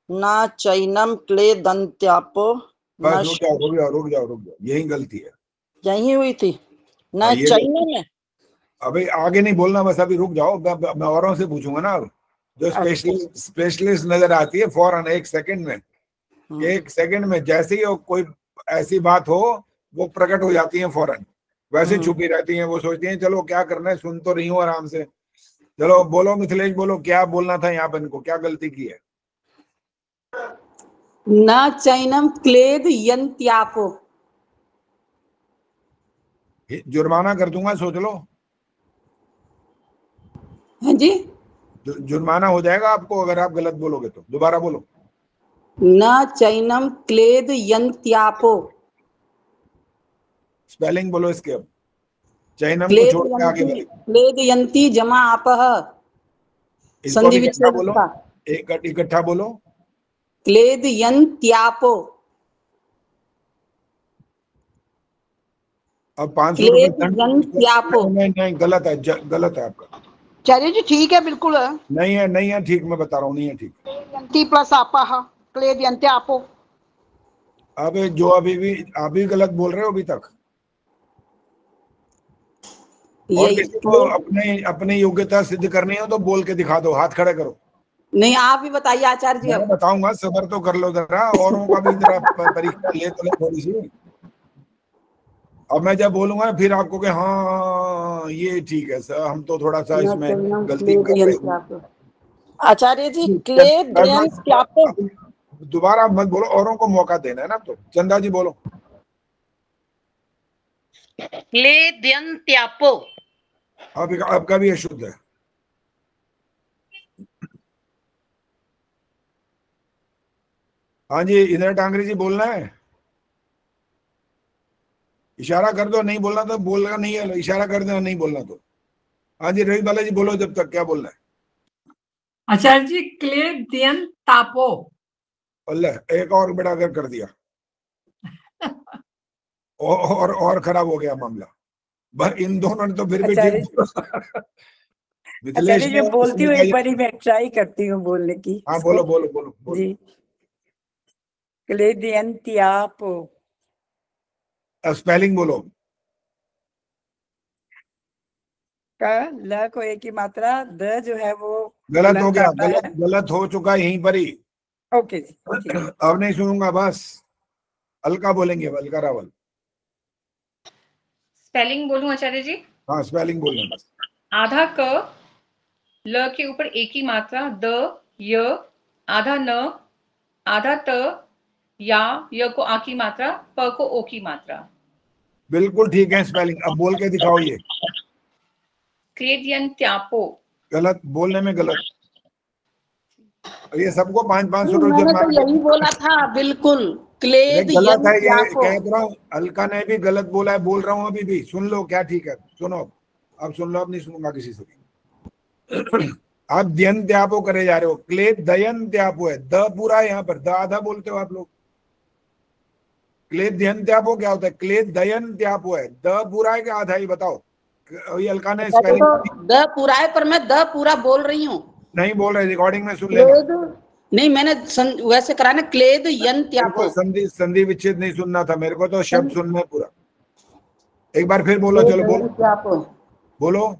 Speaker 13: न चैनम क्लेदन्त्यापो।
Speaker 1: बस रुक जाओ, यही गलती है।
Speaker 13: यही हुई थी न चैनम में।
Speaker 1: अभी आगे नहीं बोलना, बस अभी रुक जाओ, मैं औरों से पूछूंगा ना। जो स्पेशलिस्ट नजर आती है फौरन एक सेकंड में जैसे ही कोई ऐसी बात हो, वो प्रकट हो जाती है फौरन, वैसे छुपी रहती हैं। वो सोचती हैं चलो क्या करना है, सुन तो रही हूँ आराम से। चलो बोलो मिथिलेश, बोलो क्या बोलना था यहाँ पे, इनको क्या गलती की है?
Speaker 13: न चैनम क्लेद यन्त्यापो।
Speaker 1: जुर्माना कर दूंगा, सोच लो।
Speaker 13: हाँ जी,
Speaker 1: जुर्माना हो जाएगा आपको अगर आप गलत बोलोगे तो। दोबारा बोलो।
Speaker 13: न चैनम क्लेद यन्त्यापो।
Speaker 1: स्पेलिंग बोलो इसके। अब चैनम को छोड़ के आगे बोलो।
Speaker 13: क्लेद यन्ति जमा आपः
Speaker 1: संधि विच्छेद बोलो, इकट्ठा बोलो।
Speaker 13: क्लेद यन्त्यापो।
Speaker 1: अब 500 रुपए नहीं, गलत है आपका।
Speaker 10: आचार्य जी ठीक है, बिल्कुल है।
Speaker 1: नहीं है ठीक, मैं बता रहा हूँ नहीं है ठीक।
Speaker 10: यन्ति प्लस आपः क्लेद यन्ते आपो।
Speaker 1: अब जो अभी गलत बोल रहे हो अभी तक।
Speaker 10: ये
Speaker 1: और किसी को अपने अपनी योग्यता सिद्ध करनी हो तो बोल के दिखा दो, हाथ खड़े करो।
Speaker 10: नहीं, आप ही बताइए आचार्य जी।
Speaker 1: मैं
Speaker 10: अब
Speaker 1: बताऊंगा, सबर तो कर लो जरा, औरों का भी जरा परीक्षा ले तो ले थोड़ी सी। अब मैं जब बोलूंगा फिर आपको कि हाँ ये ठीक है सर, हम तो थोड़ा सा इसमें गलती कर रहे हैं।
Speaker 10: आचार्य जी, क्ले दयन त्यापो।
Speaker 1: दोबारा मत बोलो, औरों को मौका देना है ना। तो चंदा जी बोलो।
Speaker 6: क्ले दयन त्यापो।
Speaker 1: आपका भी अशुद्ध है। हाँ जी, इंदिरा टांगरी जी बोलना है, इशारा कर दो। नहीं बोलना तो बोलना नहीं है, इशारा कर दो नहीं बोलना तो। हाँ जी, रवि बाला जी बोलो जब तक, क्या बोलना है?
Speaker 7: आचार्य जी, क्ले दयन तापो।
Speaker 1: अल्लाह, एक और बड़ा अगर कर दिया और खराब हो गया मामला। इन दोनों ने तो फिर भी ठीक।
Speaker 11: आचार्य जो बोलती हूँ, एक बारी मैं ट्राई करती हूँ बोलने की।
Speaker 1: हाँ बोलो बोलो बोलो, बोलो।
Speaker 11: जी, क्लेदियंत्यापो।
Speaker 1: स्पेलिंग बोलो।
Speaker 11: का ल को एक ही मात्रा, द जो है वो
Speaker 1: गलत हो गया, गलत हो चुका यहीं पर ही।
Speaker 11: ओके जी,
Speaker 1: अब नहीं सुनूंगा, बस अलका बोलेंगे, अलका रावल।
Speaker 14: स्पेलिंग बोलूं आचार्य जी?
Speaker 1: हाँ स्पेलिंग बोलना बस।
Speaker 14: आधा क, ल के ऊपर एक ही मात्रा, द य, आधा न, आधा त, या य को आ की मात्रा, प को ओ की मात्रा।
Speaker 1: बिल्कुल ठीक है स्पेलिंग। अब बोल के दिखाओ ये।
Speaker 14: क्लेदियंत्यापो।
Speaker 1: गलत, बोलने में गलत। ये सबको 500-500
Speaker 10: मैंने तो यही बोला था, बिल्कुल क्लेद
Speaker 1: गलत है ये, कह रहा हूँ। अलका ने भी गलत बोला है, बोल रहा हूँ अभी भी। सुन लो क्या ठीक है, सुनो अब सुन लो, अब नहीं सुनूंगा किसी से भी। आप दयन त्यापो करे जा रहे हो, क्लेद दयन त्यापो है, द पूरा है यहाँ पर, द आधा बोलते हो आप लोग। क्लेद दयन त्यापो क्या होता है? क्लेद दयन त्यापो है, द पूरा है कि आधा ही बताओ। ये अलका ने स्पेलिंग
Speaker 10: द पूरा है, पर मैं द पूरा बोल रही हूँ।
Speaker 1: नहीं बोल रहे, रिकॉर्डिंग में सुन लेना।
Speaker 10: नहीं, मैंने वैसे करा ना, क्लेद यन त्यापो।
Speaker 1: संधि विच्छेद नहीं सुनना था मेरे को, तो शब्द सुनना पूरा। एक बार फिर बोलो, चलो बोलो बोलो।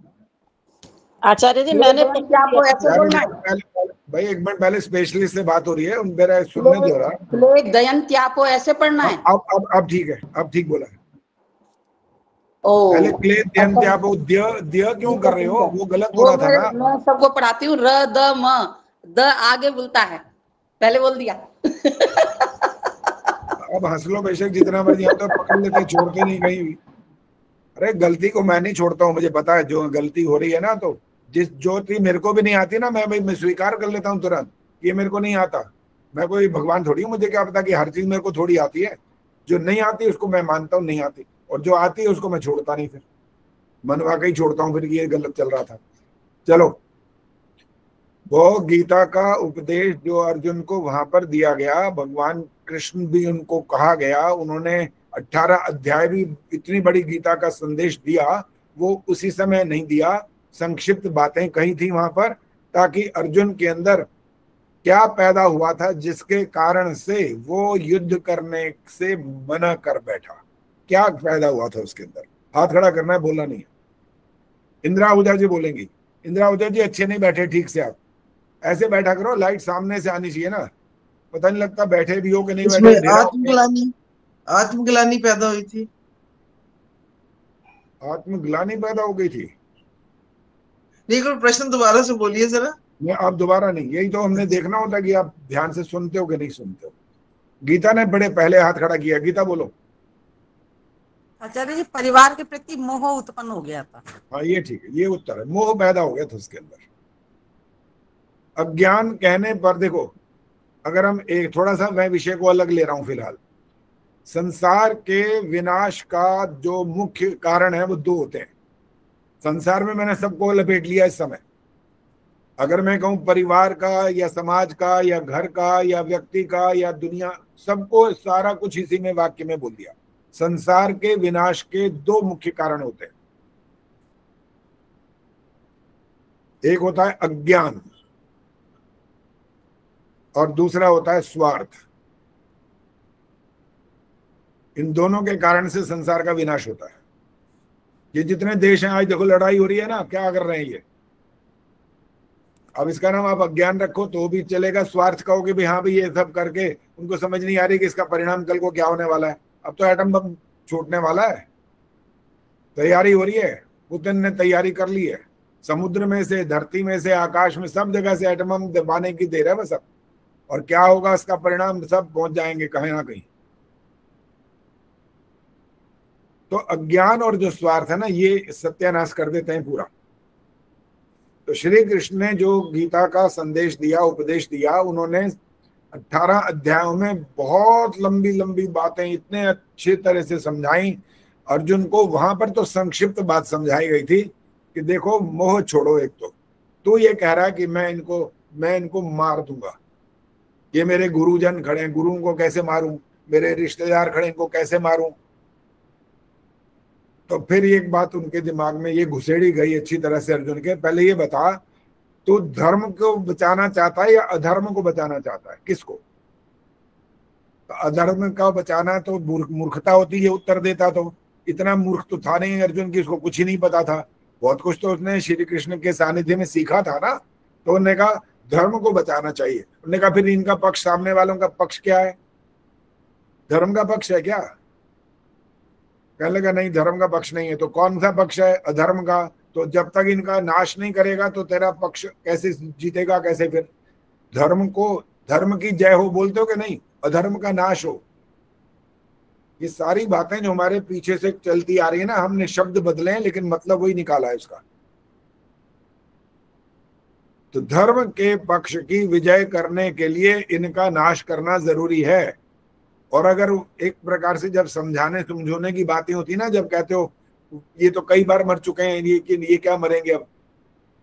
Speaker 10: आचार्य जी, मैंने त्यापो ऐसे बोलना है
Speaker 1: भाई। एक मिनट पहले स्पेशलिस्ट से बात हो रही है, मेरा सुनने दो रहा।
Speaker 10: क्लेद दयन त्यापो ऐसे पढ़ना है।
Speaker 1: अब ठीक है, अब ठीक बोला है। पहले क्लेद दयन त्यापो, द्य क्यों कर रहे हो? वो गलत बोला था ना।
Speaker 10: मैं सबको पढ़ाती हूँ, र द म, द आगे बोलता है, पहले बोल दिया।
Speaker 1: अब हंस लो बेशक जितना मर्जी, हम तो पकड़ लेते, छोड़ते नहीं कहीं भी। अरे गलती को मैं नहीं छोड़ता हूँ, मुझे पता है जो गलती हो रही है ना, तो जो चीज मेरे को भी नहीं आती ना, मैं स्वीकार कर लेता हूँ तुरंत, ये मेरे को नहीं आता। मैं कोई भगवान थोड़ी हूँ, मुझे क्या पता कि हर चीज मेरे को थोड़ी आती है। जो नहीं आती उसको मैं मानता हूँ नहीं आती, और जो आती है उसको मैं छोड़ता नहीं, फिर मनवा के ही छोड़ता हूँ, फिर ये गलत चल रहा था। चलो, वो गीता का उपदेश जो अर्जुन को वहां पर दिया गया, भगवान कृष्ण भी उनको कहा गया, उन्होंने 18 अध्याय भी इतनी बड़ी गीता का संदेश दिया, वो उसी समय नहीं दिया। संक्षिप्त बातें कही थी वहां पर, ताकि अर्जुन के अंदर क्या पैदा हुआ था जिसके कारण से वो युद्ध करने से मना कर बैठा। क्या पैदा हुआ था उसके अंदर? हाथ खड़ा करना है, बोलना नहीं है। इंदिरा आहूजा जी बोलेंगी। इंदिरा आहूजा जी अच्छे नहीं बैठे ठीक से, आप ऐसे बैठा करो, लाइट सामने से आनी चाहिए ना। पता नहीं लगता बैठे भी हो कि नहीं बैठे।
Speaker 15: आत्मग्लानि पैदा हुई थी।
Speaker 1: आत्मग्लानि पैदा हो गई थी?
Speaker 15: नहीं, प्रश्न दोबारा से बोलिए जरा।
Speaker 1: नहीं, आप दोबारा नहीं, यही तो हमने देखना होता कि आप ध्यान से सुनते हो कि नहीं सुनते हो। गीता ने बड़े पहले हाथ खड़ा किया, गीता बोलो।
Speaker 4: आचार्य जी, परिवार के प्रति मोह उत्पन्न हो गया था।
Speaker 1: हाँ ये ठीक है, ये उत्तर है, मोह पैदा हो गया था उसके अंदर। अज्ञान कहने पर देखो, अगर हम एक थोड़ा सा, मैं विषय को अलग ले रहा हूं फिलहाल। संसार के विनाश का जो मुख्य कारण है वो दो होते हैं। संसार में मैंने सबको लपेट लिया इस समय। अगर मैं कहूं परिवार का या समाज का या घर का या व्यक्ति का या दुनिया, सबको सारा कुछ इसी में वाक्य में बोल दिया। संसार के विनाश के दो मुख्य कारण होते हैं। एक होता है अज्ञान और दूसरा होता है स्वार्थ। इन दोनों के कारण से संसार का विनाश होता है। ये जितने देश हैं आज देखो लड़ाई हो रही है ना, क्या कर रहे हैं ये। अब इसका नाम आप अज्ञान रखो तो भी चलेगा, स्वार्थ कहोगे भी हाँ भी ये सब करके उनको समझ नहीं आ रही कि इसका परिणाम कल को क्या होने वाला है। अब तो एटम बम छूटने वाला है, तैयारी हो रही है, पुतिन ने तैयारी कर ली है। समुद्र में से, धरती में से, आकाश में, सब जगह से एटम बम दबाने की देर है बस अब। और क्या होगा इसका परिणाम, सब पहुंच जाएंगे कहीं ना कहीं। तो अज्ञान और जो स्वार्थ है ना, ये सत्यानाश कर देते हैं पूरा। तो श्री कृष्ण ने जो गीता का संदेश दिया, उपदेश दिया, उन्होंने 18 अध्यायों में बहुत लंबी लंबी बातें इतने अच्छी तरह से समझाई। अर्जुन को वहां पर तो संक्षिप्त बात समझाई गई थी कि देखो मोह छोड़ो। एक तो ये कह रहा है कि मैं इनको मार दूंगा, ये मेरे गुरुजन खड़े हैं, गुरुओं को कैसे मारूं, मेरे रिश्तेदार खड़े, इनको कैसे मारूं। तो फिर एक बात उनके दिमाग में ये घुसेड़ी गई अच्छी तरह से अर्जुन के, पहले ये बता तो धर्म को बचाना चाहता है या अधर्म को बचाना चाहता है, किसको? तो अधर्म का बचाना तो मूर्खता होती है, उत्तर देता तो इतना मूर्ख तो था नहीं अर्जुन की, उसको कुछ ही नहीं पता था। बहुत कुछ तो उसने श्री कृष्ण के सानिध्य में सीखा था ना। तो उन्होंने कहा धर्म को बचाना चाहिए। उन्होंने कहा फिर इनका पक्ष, सामने वालों का पक्ष क्या है? धर्म का पक्ष है क्या? कहने लगा नहीं, धर्म का पक्ष नहीं है। तो कौन सा पक्ष है? अधर्म का। तो जब तक इनका नाश नहीं करेगा तो तेरा पक्ष कैसे जीतेगा? कैसे फिर धर्म की जय हो बोलते हो कि नहीं, अधर्म का नाश हो। ये सारी बातें जो हमारे पीछे से चलती आ रही है ना, हमने शब्द बदले हैं लेकिन मतलब वही निकाला है उसका। तो धर्म के पक्ष की विजय करने के लिए इनका नाश करना जरूरी है। और अगर एक प्रकार से जब समझाने की बातें होती ना, जब कहते हो ये तो कई बार मर चुके हैं, ये क्या मरेंगे अब,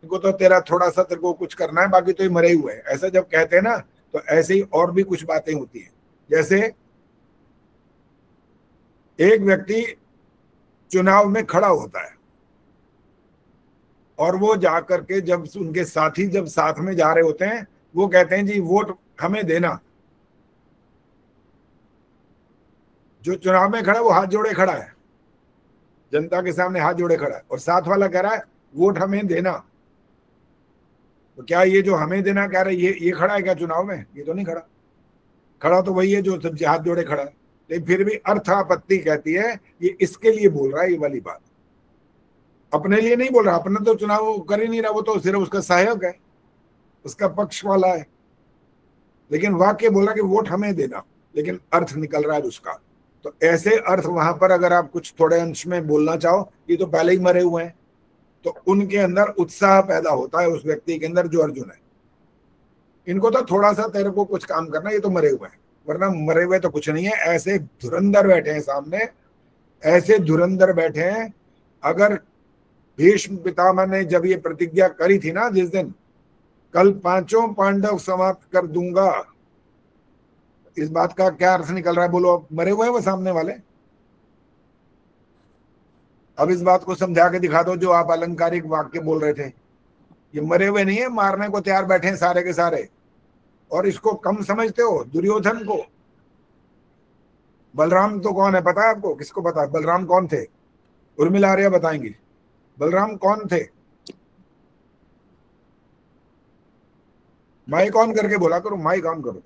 Speaker 1: इनको तो तेरा थोड़ा सा तेरे को कुछ करना है, बाकी तो ये मरे हुए हैं, ऐसा जब कहते हैं ना, तो ऐसे ही और भी कुछ बातें होती हैं। जैसे एक व्यक्ति चुनाव में खड़ा होता है और वो जाकर के जब उनके साथी जब साथ में जा रहे होते हैं, वो कहते हैं जी वोट हमें देना। जो चुनाव में खड़ा है वो हाथ जोड़े खड़ा है, जनता के सामने हाथ जोड़े खड़ा है, और साथ वाला कह रहा है वोट हमें देना। तो क्या ये जो हमें देना कह रहा है ये खड़ा है क्या चुनाव में? ये तो नहीं खड़ा। खड़ा तो वही है जो सब हाथ जोड़े खड़ा है। लेकिन फिर भी अर्थापत्ति कहती है ये इसके लिए बोल रहा है, ये वाली बात अपने लिए नहीं बोल रहा। अपना तो चुनाव कर ही नहीं रहा, वो तो सिर्फ उसका सहायक है, उसका पक्ष वाला है। लेकिन वाक्य बोला कि वोट हमें देना, लेकिन अर्थ निकल रहा है उसका। तो ऐसे अर्थ वहां पर अगर आप कुछ थोड़े अंश में बोलना चाहो, ये तो पहले ही मरे हुए हैं, तो उनके अंदर उत्साह पैदा होता है उस व्यक्ति के अंदर जो अर्जुन है। इनको तो थोड़ा सा तेरे को कुछ काम करना, ये तो मरे हुए हैं, वरना मरे हुए तो कुछ नहीं है। ऐसे धुरंधर बैठे हैं सामने, ऐसे धुरंधर बैठे हैं। अगर भीष्म पितामह ने जब ये प्रतिज्ञा करी थी ना जिस दिन, कल 5 पांडव समाप्त कर दूंगा, इस बात का क्या अर्थ निकल रहा है? बोलो, मरे हुए हैं वो सामने वाले। अब इस बात को समझा के दिखा दो जो आप अलंकारिक वाक्य बोल रहे थे। ये मरे हुए नहीं है, मारने को तैयार बैठे हैं सारे के सारे। और इसको कम समझते हो, दुर्योधन को। बलराम तो कौन है पता है आपको? किसको पता है बलराम कौन थे? उर्मिला आर्या बताएंगी बलराम कौन थे। माइक ऑन करके बोला करो, माइक ऑन करो।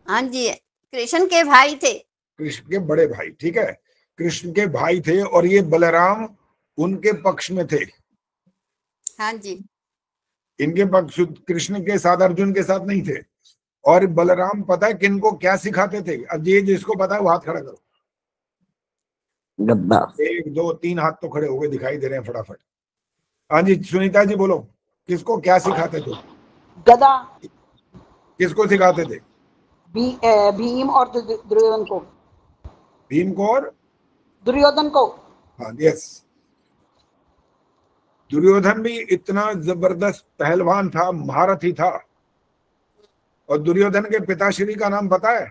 Speaker 3: हाँ जी, कृष्ण के भाई थे,
Speaker 1: कृष्ण के बड़े भाई, ठीक है, कृष्ण के भाई थे। और ये बलराम उनके पक्ष में थे।
Speaker 3: हाँ जी,
Speaker 1: इनके पक्ष, कृष्ण के साथ, अर्जुन के साथ नहीं थे। और बलराम पता है किनको क्या सिखाते थे? अब ये जिसको पता है वो हाथ खड़ा करो। 1 2 3 हाथ तो खड़े हो गए, दिखाई दे रहे हैं फटाफट। हाँ जी सुनीता जी बोलो, किसको क्या सिखाते थे?
Speaker 13: गदा।
Speaker 1: किसको सिखाते थे?
Speaker 13: भीम और दुर्योधन को।
Speaker 1: भीम को और
Speaker 13: दुर्योधन को।
Speaker 1: हाँ यस। दुर्योधन भी इतना जबरदस्त पहलवान था, महारथी था। और दुर्योधन के पिताश्री का नाम पता है?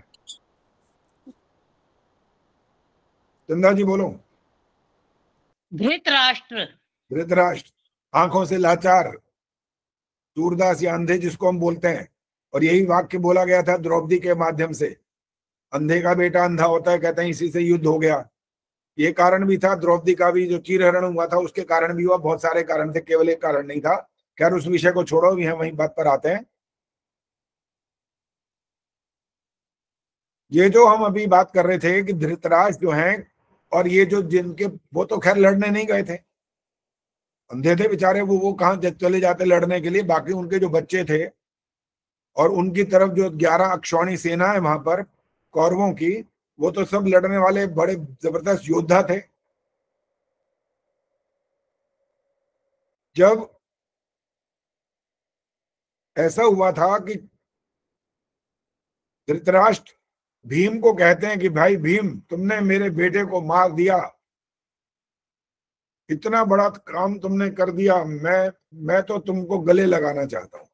Speaker 1: चंदा जी बोलो।
Speaker 16: धृतराष्ट्र।
Speaker 1: धृतराष्ट्र, आंखों से लाचार, सूरदास या अंधे जिसको हम बोलते हैं। और यही वाक्य बोला गया था द्रौपदी के माध्यम से, अंधे का बेटा अंधा होता है, कहते हैं इसी से युद्ध हो गया। ये कारण भी था, द्रौपदी का भी जो चीरहरण हुआ था उसके कारण भी हुआ, बहुत सारे कारण थे, केवल एक कारण नहीं था। खैर उस विषय को छोड़ो, भी हम वही बात पर आते हैं। ये जो हम अभी बात कर रहे थे कि धृतराष्ट्र जो हैं, और ये जो जिनके, वो तो खैर लड़ने नहीं गए थे, अंधे थे बेचारे, वो कहाँ चले जाते लड़ने के लिए। बाकी उनके जो बच्चे थे और उनकी तरफ जो 11 अक्षौणी सेना है वहां पर कौरवों की, वो तो सब लड़ने वाले बड़े जबरदस्त योद्धा थे। जब ऐसा हुआ था कि धृतराष्ट्र भीम को कहते हैं कि भाई भीम, तुमने मेरे बेटे को मार दिया, इतना बड़ा काम तुमने कर दिया, मैं तो तुमको गले लगाना चाहता हूं।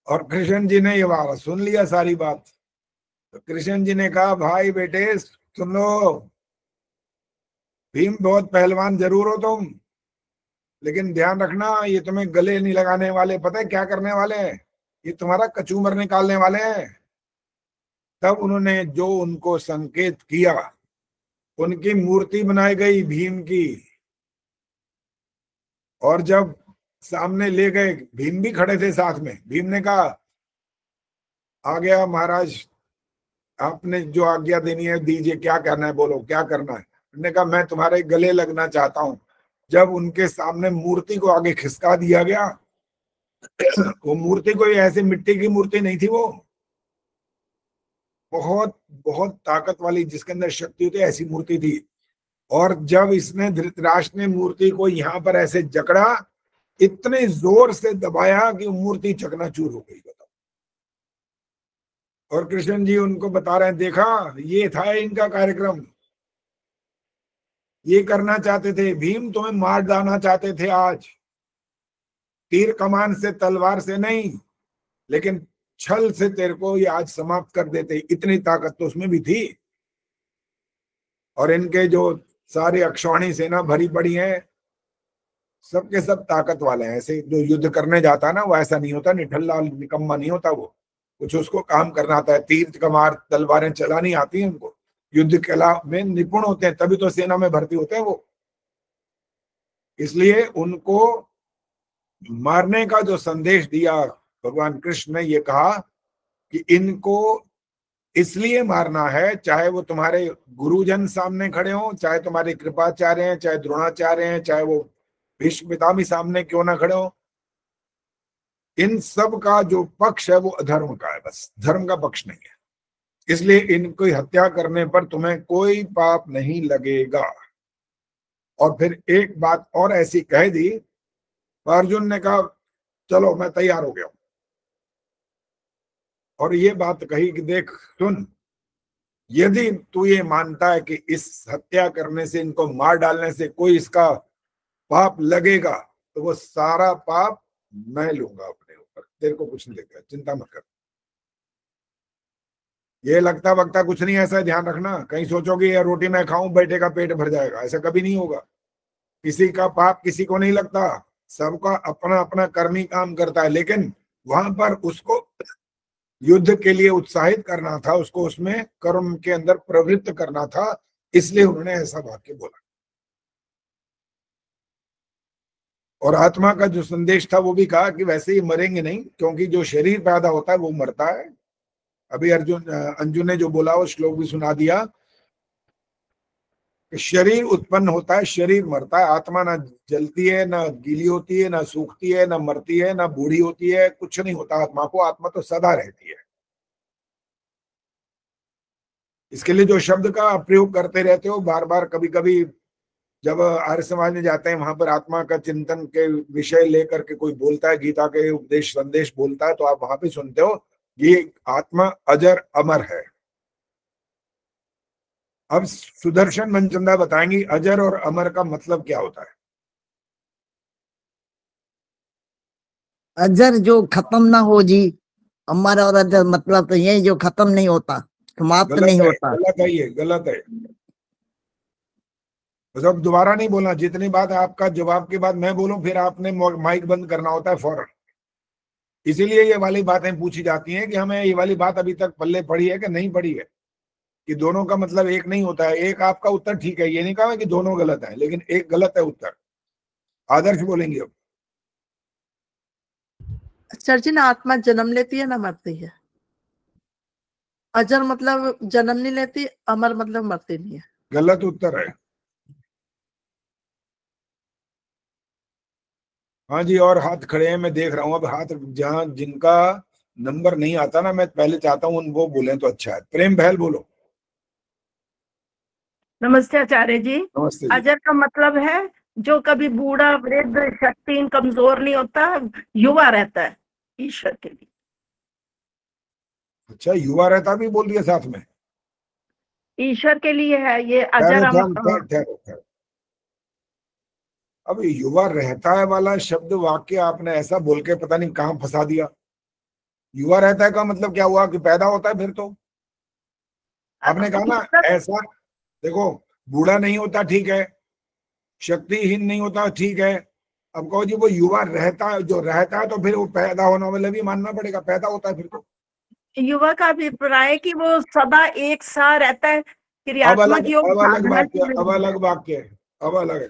Speaker 1: और कृष्ण जी ने ये बात सुन लिया सारी बात। तो कृष्ण जी ने कहा, भाई बेटे सुन लो, भीम बहुत पहलवान जरूर हो तुम, लेकिन ध्यान रखना ये तुम्हें गले नहीं लगाने वाले, पता है क्या करने वाले हैं, ये तुम्हारा कचूमर निकालने वाले हैं। तब उन्होंने जो उनको संकेत किया, उनकी मूर्ति बनाई गई भीम की, और जब सामने ले गए, भीम भी खड़े थे साथ में। भीम ने कहा, आ गया महाराज, आपने जो आज्ञा देनी है दीजिए, क्या करना है बोलो, क्या करना है। उन्होंने कहा, मैं तुम्हारे गले लगना चाहता हूं। जब उनके सामने मूर्ति को आगे खिसका दिया गया, वो मूर्ति कोई ऐसे मिट्टी की मूर्ति नहीं थी, वो बहुत बहुत ताकत वाली, जिसके अंदर शक्ति होती है, ऐसी मूर्ति थी। और जब इसने, धृतराष्ट्र ने मूर्ति को यहाँ पर ऐसे जकड़ा, इतने जोर से दबाया कि मूर्ति चकनाचूर हो गई। बताओ। और कृष्ण जी उनको बता रहे हैं, देखा ये था इनका कार्यक्रम, ये करना चाहते थे। भीम तुम्हें मार डालना चाहते थे आज, तीर कमान से, तलवार से नहीं, लेकिन छल से तेरे को ये आज समाप्त कर देते। इतनी ताकत तो उसमें भी थी। और इनके जो सारे अक्षौणी सेना भरी पड़ी है, सबके सब ताकत वाले हैं। ऐसे जो युद्ध करने जाता है ना, वो ऐसा नहीं होता, निठल्ला निकम्मा नहीं होता वो, कुछ उसको काम करना आता है। तीर कमार तलवारें चलानी आती हैं उनको, युद्ध कला में निपुण होते हैं, तभी तो सेना में भर्ती होते हैं वो। इसलिए उनको मारने का जो संदेश दिया भगवान कृष्ण ने, ये कहा कि इनको इसलिए मारना है, चाहे वो तुम्हारे गुरुजन सामने खड़े हों, चाहे तुम्हारे कृपाचार्य हैं, चाहे द्रोणाचार्य हैं, चाहे वो भीष्म पितामह सामने क्यों ना खड़े हो, इन सब का जो पक्ष है वो अधर्म का है, बस धर्म का पक्ष नहीं है। इसलिए इनकी हत्या करने पर तुम्हें कोई पाप नहीं लगेगा। और फिर एक बात और ऐसी कह दी, अर्जुन ने कहा चलो मैं तैयार हो गया। और ये बात कही कि देख सुन, यदि तू ये मानता है कि इस हत्या करने से, इनको मार डालने से कोई इसका पाप लगेगा, तो वो सारा पाप मैं लूंगा अपने ऊपर, तेरे को कुछ नहीं लगेगा, चिंता मत कर। ये लगता वक्ता कुछ नहीं, ऐसा ध्यान रखना। कहीं सोचोगे ये रोटी मैं खाऊं बेटे का पेट भर जाएगा, ऐसा कभी नहीं होगा। किसी का पाप किसी को नहीं लगता, सबका अपना अपना कर्मी काम करता है। लेकिन वहां पर उसको युद्ध के लिए उत्साहित करना था, उसको उसमें कर्म के अंदर प्रवृत्त करना था, इसलिए उन्होंने ऐसा वाक्य बोला। और आत्मा का जो संदेश था वो भी कहा कि वैसे ही मरेंगे नहीं, क्योंकि जो शरीर पैदा होता है वो मरता है। अभी अंजुन ने जो बोला वो श्लोक भी सुना दिया कि शरीर उत्पन्न होता है, शरीर मरता है। आत्मा ना जलती है, ना गीली होती है, ना सूखती है, ना मरती है, ना बूढ़ी होती है, कुछ नहीं होता आत्मा को। आत्मा तो सदा रहती है। इसके लिए जो शब्द का प्रयोग करते रहते हो बार बार, कभी कभी जब आर्य समाज में जाते हैं, वहां पर आत्मा का चिंतन के विषय लेकर के कोई बोलता है, गीता के उपदेश संदेश बोलता है, तो आप वहां पे सुनते हो ये आत्मा अजर अमर है। अब सुदर्शन मनचंदा बताएंगी अजर और अमर का मतलब क्या होता है।
Speaker 16: अजर जो खत्म ना हो जी, अमर और अजर मतलब तो यही जो खत्म नहीं होता, समाप्त नहीं होता।
Speaker 1: गलत है, ये गलत है। बस अब दोबारा नहीं बोलना, जितनी बात आपका जवाब के बाद मैं बोलूं फिर आपने माइक बंद करना होता है फौरन। इसीलिए ये वाली बातें पूछी जाती हैं कि हमें ये वाली बात अभी तक पल्ले पड़ी है कि नहीं पड़ी है। कि दोनों का मतलब एक नहीं होता है। एक आपका उत्तर ठीक है, ये नहीं कहा कि दोनों गलत है, लेकिन एक गलत है उत्तर। आदर्श बोलेंगे अब।
Speaker 17: सर जी, ना आत्मा जन्म लेती है ना मरती है। अजर मतलब जन्म नहीं लेती, अमर मतलब मरती नहीं है।
Speaker 1: गलत उत्तर है। हाँ जी, और हाथ खड़े हैं, मैं देख रहा हूँ। अब हाथ जहाँ जिनका नंबर नहीं आता ना, मैं पहले चाहता हूँ वो बोले तो अच्छा है। प्रेम बहल बोलो।
Speaker 18: नमस्ते आचार्य जी।
Speaker 1: नमस्ते जी।
Speaker 18: अजर का मतलब है जो कभी बूढ़ा, वृद्ध, शक्तिहीन, कमजोर नहीं होता, युवा रहता है ईश्वर के लिए।
Speaker 1: अच्छा, युवा रहता भी बोल दिया साथ में।
Speaker 18: ईश्वर के लिए है ये अजर।
Speaker 1: ठहरो। अब युवा रहता है वाला शब्द वाक्य आपने ऐसा बोल के पता नहीं कहां फंसा दिया। युवा रहता है का मतलब क्या हुआ कि पैदा होता है? फिर तो आपने कहा ना ऐसा। देखो, बूढ़ा नहीं होता ठीक है, शक्तिहीन नहीं होता ठीक है। अब कहो जी वो युवा रहता है, जो रहता है तो फिर वो पैदा होने वाला भी मानना पड़ेगा, पैदा होता है फिर तो।
Speaker 18: युवा का अभिप्राय है कि वो सदा एक सा रहता है,
Speaker 1: अब
Speaker 18: क्रियात्मक योग
Speaker 1: अलग
Speaker 18: साधना
Speaker 1: वाक्य,
Speaker 18: के
Speaker 1: अब
Speaker 18: लिए।
Speaker 1: अलग वाक्य है, अब अलग है।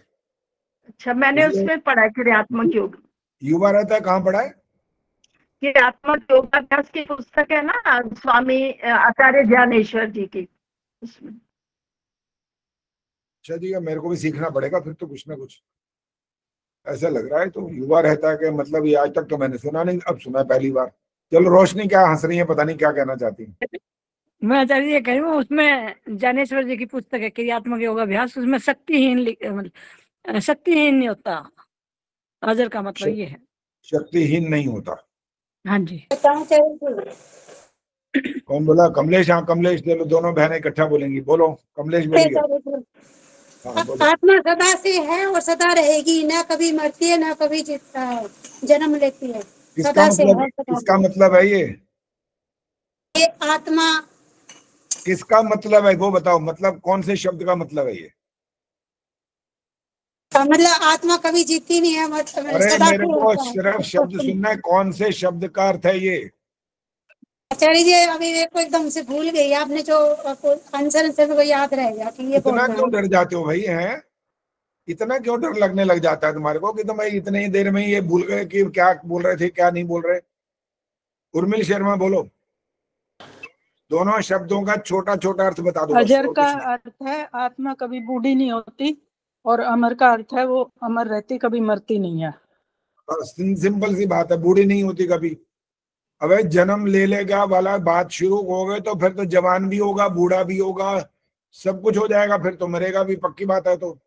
Speaker 18: अच्छा, मैंने
Speaker 1: इसलिए
Speaker 18: उसमें पढ़ा है क्रियात्मक योग।
Speaker 1: युवा रहता है कहाँ पढ़ा है?
Speaker 18: क्रियात्मक योगाभ्यास की पुस्तक है ना, स्वामी आचार्य ज्ञानेश्वर जी की, उसमें।
Speaker 1: अच्छा जी, मेरे को भी सीखना पड़ेगा फिर तो कुछ ना कुछ, ऐसा लग रहा है। तो युवा रहता है कि मतलब ये आज तक तो मैंने सुना नहीं, अब सुना पहली बार। चलो, रोशनी क्या हंस रही है, पता नहीं क्या कहना चाहती है।
Speaker 5: मैं आचार्य ये कह रही हूँ, उसमें ज्ञानेश्वर जी की पुस्तक है क्रियात्मक योगाभ्यास, उसमें मतलब शक्तिहीन नहीं होता। अजर का मतलब ये है।
Speaker 1: शक्तिहीन नहीं होता।
Speaker 5: हाँ जी।
Speaker 1: कौन बोला? कमलेश। हाँ कमलेश, चलो दोनों बहनें इकट्ठा बोलेंगी। बोलो कमलेश, बोलिए। हाँ बोलो।
Speaker 19: आत्मा सदा से है और सदा रहेगी, ना कभी मरती है ना कभी जन्म लेती है, सदा से है।
Speaker 1: किसका मतलब है
Speaker 19: ये आत्मा
Speaker 1: किसका मतलब है वो बताओ, मतलब कौन से शब्द का मतलब है ये?
Speaker 19: मतलब आत्मा कभी जीती नहीं है, मतलब
Speaker 1: अरे
Speaker 19: सदा
Speaker 1: मेरे
Speaker 19: से
Speaker 1: को
Speaker 19: रहता है।
Speaker 1: सिर्फ शब्द सुनना है, कौन से शब्द का अर्थ है ये?
Speaker 19: आचार्य जी अभी मेरे को एकदम से भूल गई, आपने जो आंसर को याद रहेगा कि ये
Speaker 1: इतना
Speaker 19: बोलना
Speaker 1: क्यों
Speaker 19: है।
Speaker 1: डर जाते हो भाई? हैं इतना क्यों डर लगने लग जाता है तुम्हारे को कि तुम इतनी ही देर में ये भूल गए कि क्या बोल रहे थे क्या नहीं बोल रहे? उर्मिल शर्मा बोलो, दोनों शब्दों का छोटा छोटा अर्थ बता दो।
Speaker 20: अजर का अर्थ है आत्मा कभी बूढ़ी नहीं होती, और अमर का अर्थ है वो अमर रहती, कभी मरती नहीं है।
Speaker 1: सिंपल सी बात है, बूढ़ी नहीं होती कभी। अबे जन्म ले लेगा वाला बात शुरू हो गए तो फिर तो जवान भी होगा, बूढ़ा भी होगा, सब कुछ हो जाएगा, फिर तो मरेगा भी, पक्की बात है। तो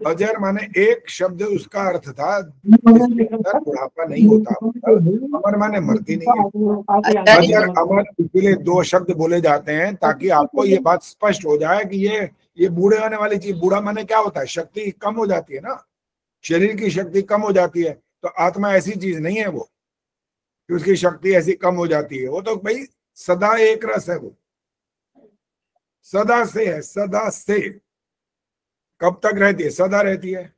Speaker 1: अजर माने एक शब्द उसका अर्थ था जिसके अंदर बुढ़ापा नहीं होता, अमर माने मरती नहीं है। अजर अमर इसलिए दो शब्द बोले जाते हैं ताकि आपको ये बात स्पष्ट हो जाए कि ये बूढ़े होने वाली चीज। बूढ़ा माने क्या होता है? शक्ति कम हो जाती है ना, शरीर की शक्ति कम हो जाती है। तो आत्मा ऐसी चीज नहीं है वो कि उसकी शक्ति ऐसी कम हो जाती है। वो तो भाई सदा एक रस है, वो सदा से है, सदा से। कब तक रहती है? सदा रहती है।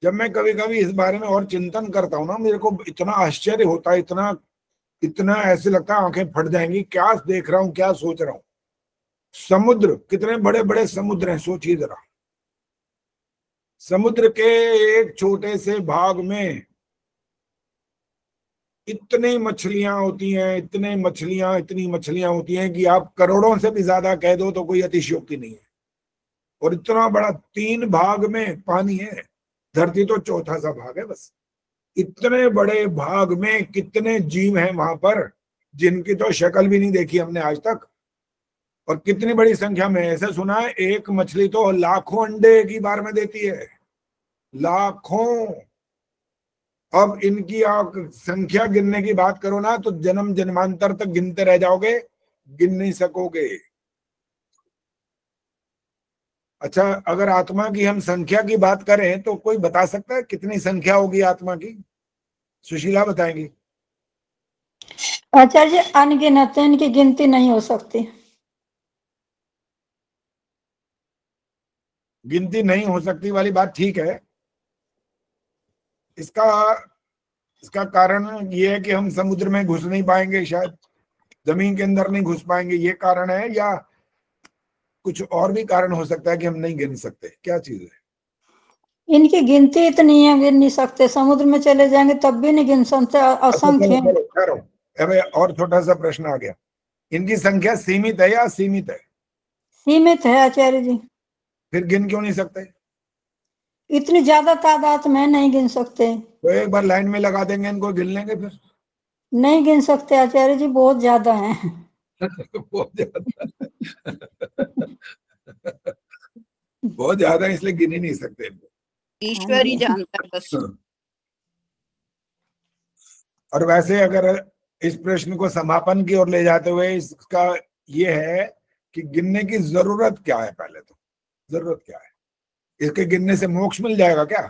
Speaker 1: जब मैं कभी कभी इस बारे में और चिंतन करता हूँ ना, मेरे को इतना आश्चर्य होता है, इतना इतना ऐसे लगता है आंखें फट जाएंगी, क्या देख रहा हूँ, क्या सोच रहा हूँ। समुद्र, कितने बड़े बड़े समुद्र हैं, सोचिए जरा। समुद्र के एक छोटे से भाग में इतनी मछलियां होती हैं, इतनी मछलियां होती हैं कि आप करोड़ों से भी ज्यादा कह दो तो कोई अतिशयोक्ति नहीं है। और इतना बड़ा 3 भाग में पानी है, धरती तो चौथा सा भाग है बस। इतने बड़े भाग में कितने जीव हैं वहां पर जिनकी तो शक्ल भी नहीं देखी हमने आज तक, और कितनी बड़ी संख्या में। ऐसे सुना है एक मछली तो लाखों अंडे एक ही बार में देती है, लाखों। अब इनकी आप संख्या गिनने की बात करो ना तो जन्म जन्मांतर तक गिनते रह जाओगे, गिन नहीं सकोगे। अच्छा, अगर आत्मा की हम संख्या की बात करें तो कोई बता सकता है कितनी संख्या होगी आत्मा की? सुशीला बताएंगी।
Speaker 12: आचार्य अनगिनत है, इनकी गिनती नहीं हो सकती।
Speaker 1: गिनती नहीं हो सकती वाली बात ठीक है। इसका कारण ये है कि हम समुद्र में घुस नहीं पाएंगे शायद। जमीन के अंदर नहीं घुस पाएंगे, ये कारण है, या कुछ और भी कारण हो सकता है कि हम नहीं गिन सकते? क्या चीज है?
Speaker 12: इनकी गिनती इतनी है, गिन नहीं सकते। समुद्र में चले जाएंगे तब भी नहीं गिन सकते, असंख्य हैं।
Speaker 1: चलो अबे और छोटा सा प्रश्न आ गया, इनकी संख्या सीमित है या असीमित है?
Speaker 12: सीमित है आचार्य जी।
Speaker 1: फिर गिन क्यों नहीं सकते?
Speaker 12: इतनी ज्यादा तादाद में नहीं गिन सकते।
Speaker 1: तो एक बार लाइन में लगा देंगे इनको, गिन लेंगे फिर।
Speaker 12: नहीं गिन सकते आचार्य जी, बहुत ज्यादा है।
Speaker 1: बहुत ज्यादा बहुत ज्यादा, इसलिए गिन ही नहीं सकते इनको।
Speaker 3: ईश्वर ही जानता है बस।
Speaker 1: और वैसे अगर इस प्रश्न को समापन की ओर ले जाते हुए इसका ये है कि गिनने की जरूरत क्या है? पहले तो जरूरत क्या है? इसके गिनने से मोक्ष मिल जाएगा क्या?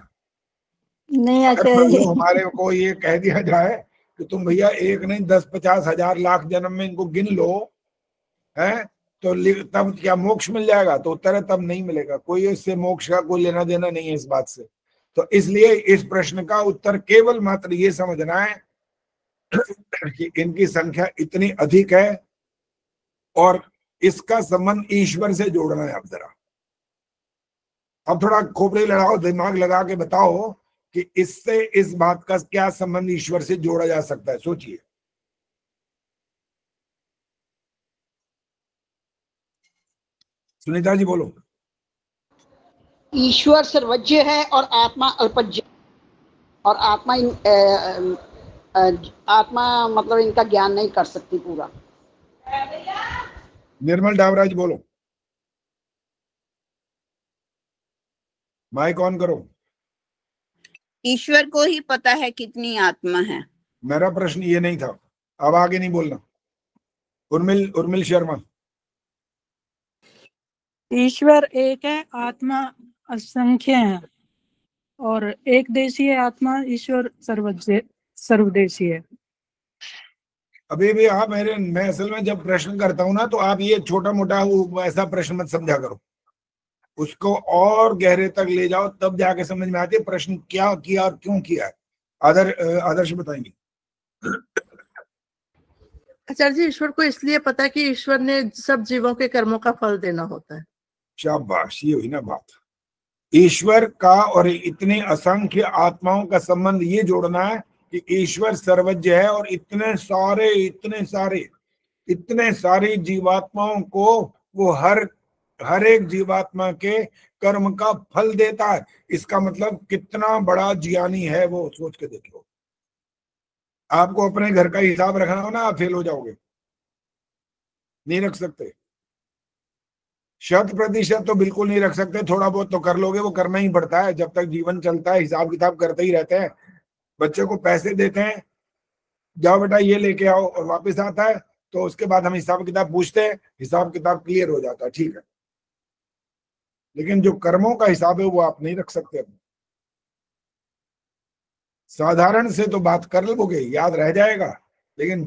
Speaker 12: नहीं आचार्य जी।
Speaker 1: हमारे को ये कह दिया जाए कि तुम भैया एक नहीं 10, 50, 1000 लाख जन्म में इनको गिन लो, है तो तब क्या मोक्ष मिल जाएगा? तो उत्तर है तब नहीं मिलेगा। कोई इससे मोक्ष का कोई लेना देना नहीं है इस बात से। तो इसलिए इस प्रश्न का उत्तर केवल मात्र ये समझना है कि इनकी संख्या इतनी अधिक है और इसका संबंध ईश्वर से जोड़ना है। अब जरा अब थोड़ा खोपड़ी लड़ाओ, दिमाग लगा के बताओ कि इससे इस बात का क्या संबंध ईश्वर से जोड़ा जा सकता है। सोचिए। सुनीता जी बोलो।
Speaker 18: ईश्वर सर्वज्ञ है और आत्मा अल्पज्ञ, और आत्मा मतलब इनका ज्ञान नहीं कर सकती पूरा।
Speaker 1: निर्मल डावराज बोलो, माइक ऑन करो।
Speaker 3: ईश्वर को ही पता है कितनी आत्मा है।
Speaker 1: मेरा प्रश्न ये नहीं था, अब आगे नहीं बोलना। उर्मिल शर्मा।
Speaker 20: ईश्वर एक है, आत्मा असंख्य है, और एक देशीय आत्मा ईश्वर सर्वदेशी है।
Speaker 1: अभी भी आप मैं असल में जब प्रश्न करता हूं ना, तो आप ये छोटा मोटा ऐसा प्रश्न मत समझा करो, उसको और गहरे तक ले जाओ, तब जाके समझ में आती है प्रश्न क्या किया और क्यों किया है। आदर्श बताएंगे।
Speaker 17: आचार्य जी, ईश्वर को इसलिए पता है कि ईश्वर ने सब जीवों के कर्मों का फल देना होता है।
Speaker 1: शाबाश, ये हुई ना बात। ईश्वर का और इतने असंख्य आत्माओं का संबंध ये जोड़ना है कि ईश्वर सर्वज्ञ है और इतने सारे जीवात्माओं को वो हर एक जीवात्मा के कर्म का फल देता है। इसका मतलब कितना बड़ा ज्ञानी है वो, सोच के देख लो। आपको अपने घर का हिसाब रखना हो ना, आप फेल हो जाओगे, नहीं रख सकते। 100% तो बिल्कुल नहीं रख सकते, थोड़ा बहुत तो कर लोगे, वो करना ही पड़ता है। जब तक जीवन चलता है हिसाब किताब करते ही रहते हैं। बच्चे को पैसे देते हैं, जाओ बेटा ये लेके आओ, और वापस आता है तो उसके बाद हम हिसाब किताब पूछते हैं, हिसाब किताब क्लियर हो जाता है, ठीक है। लेकिन जो कर्मों का हिसाब है वो आप नहीं रख सकते अपने। साधारण से तो बात कर लोगे, याद रह जाएगा, लेकिन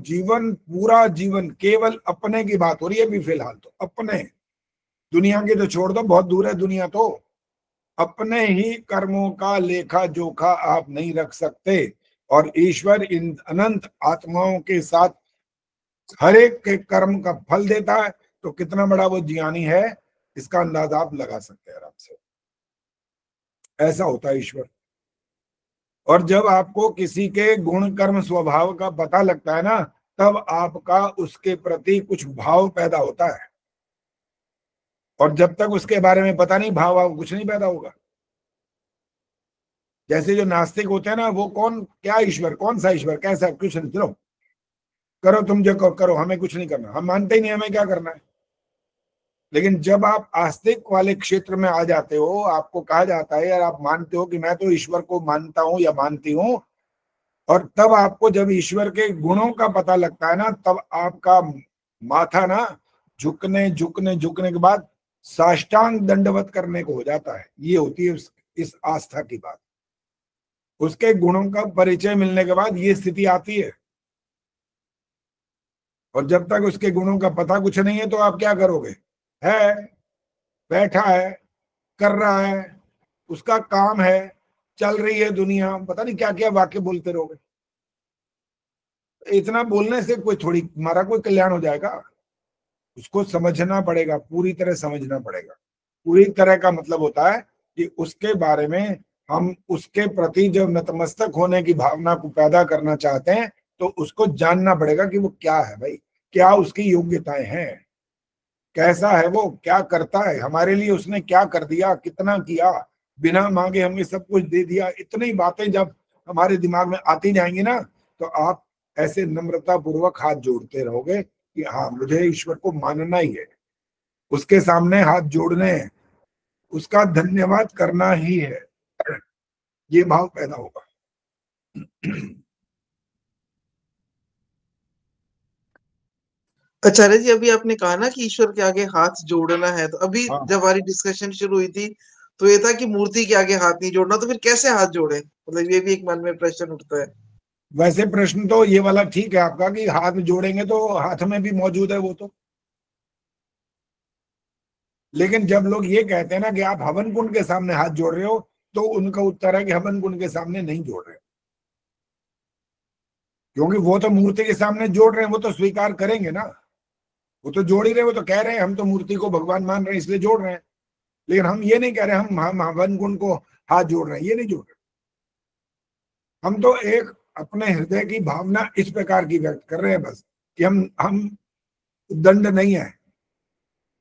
Speaker 1: पूरा जीवन केवल अपने की बात हो रही है अभी फिलहाल तो। अपने, दुनिया की तो छोड़ दो, बहुत दूर है दुनिया तो। अपने ही कर्मों का लेखा जोखा आप नहीं रख सकते, और ईश्वर इन अनंत आत्माओं के साथ हर एक के कर्म का फल देता है। तो कितना बड़ा वो ज्ञानी है, इसका अंदाजा आप लगा सकते हैं आराम से। ऐसा होता है ईश्वर। और जब आपको किसी के गुण कर्म स्वभाव का पता लगता है ना, तब आपका उसके प्रति कुछ भाव पैदा होता है। और जब तक उसके बारे में पता नहीं, भाव कुछ नहीं पैदा होगा। जैसे जो नास्तिक होते हैं ना, वो क्या ईश्वर, कौन सा ईश्वर, कैसा, कुछ नहीं, चलो करो तुम जो करो, हमें कुछ नहीं करना, हम मानते ही नहीं हमें क्या करना है। लेकिन जब आप आस्तिक वाले क्षेत्र में आ जाते हो, आपको कहा जाता है यार आप मानते हो कि मैं तो ईश्वर को मानता हूं या मानती हूं, और तब आपको जब ईश्वर के गुणों का पता लगता है ना, तब आपका माथा ना झुकने के बाद साष्टांग दंडवत करने को हो जाता है। ये होती है इस आस्था की बात। उसके गुणों का परिचय मिलने के बाद ये स्थिति आती है। और जब तक उसके गुणों का पता कुछ नहीं है, तो आप क्या करोगे? है, बैठा है, कर रहा है, उसका काम है, चल रही है दुनिया, पता नहीं क्या क्या वाक्य बोलते रहोगे। इतना बोलने से कोई थोड़ी हमारा कोई कल्याण हो जाएगा। उसको समझना पड़ेगा, पूरी तरह समझना पड़ेगा। पूरी तरह का मतलब होता है कि उसके बारे में हम उसके प्रति जब नतमस्तक होने की भावना को पैदा करना चाहते हैं तो उसको जानना पड़ेगा कि वो क्या है भाई, क्या उसकी योग्यताएं हैं, कैसा है वो, क्या करता है हमारे लिए, उसने क्या कर दिया, कितना किया, बिना मांगे हमें सब कुछ दे दिया। इतनी बातें जब हमारे दिमाग में आती जाएंगी ना तो आप ऐसे नम्रता पूर्वक हाथ जोड़ते रहोगे कि हाँ मुझे ईश्वर को मानना ही है, उसके सामने हाथ जोड़ने हैं, उसका धन्यवाद करना ही है, ये भाव पैदा होगा।
Speaker 15: आचार्य जी, अभी आपने कहा ना कि ईश्वर के आगे हाथ जोड़ना है, तो अभी
Speaker 1: हाँ।
Speaker 15: जब हमारी डिस्कशन शुरू हुई थी तो ये था कि मूर्ति के आगे हाथ नहीं जोड़ना, तो फिर कैसे हाथ जोड़े? मतलब ये भी एक मन में प्रश्न उठता है।
Speaker 1: वैसे प्रश्न तो ये वाला ठीक है आपका कि हाथ जोड़ेंगे तो हाथ में भी मौजूद है वो तो, लेकिन जब लोग ये कहते हैं ना कि आप हवन कुंड के सामने हाथ जोड़ रहे हो तो उनका उत्तर है कि हवन कुंड के सामने नहीं जोड़ रहे, क्योंकि वो तो मूर्ति के सामने जोड़ रहे हैं, वो तो स्वीकार करेंगे ना, वो तो जोड़ ही रहे, वो तो कह रहे हैं हम तो मूर्ति को भगवान मान रहे हैं इसलिए जोड़ रहे हैं। लेकिन हम ये नहीं कह रहे हम हवन कुंड को हाथ जोड़ रहे हैं, ये नहीं जोड़ रहे। हम तो एक अपने हृदय की भावना इस प्रकार की व्यक्त कर रहे हैं बस कि हम दंड नहीं है,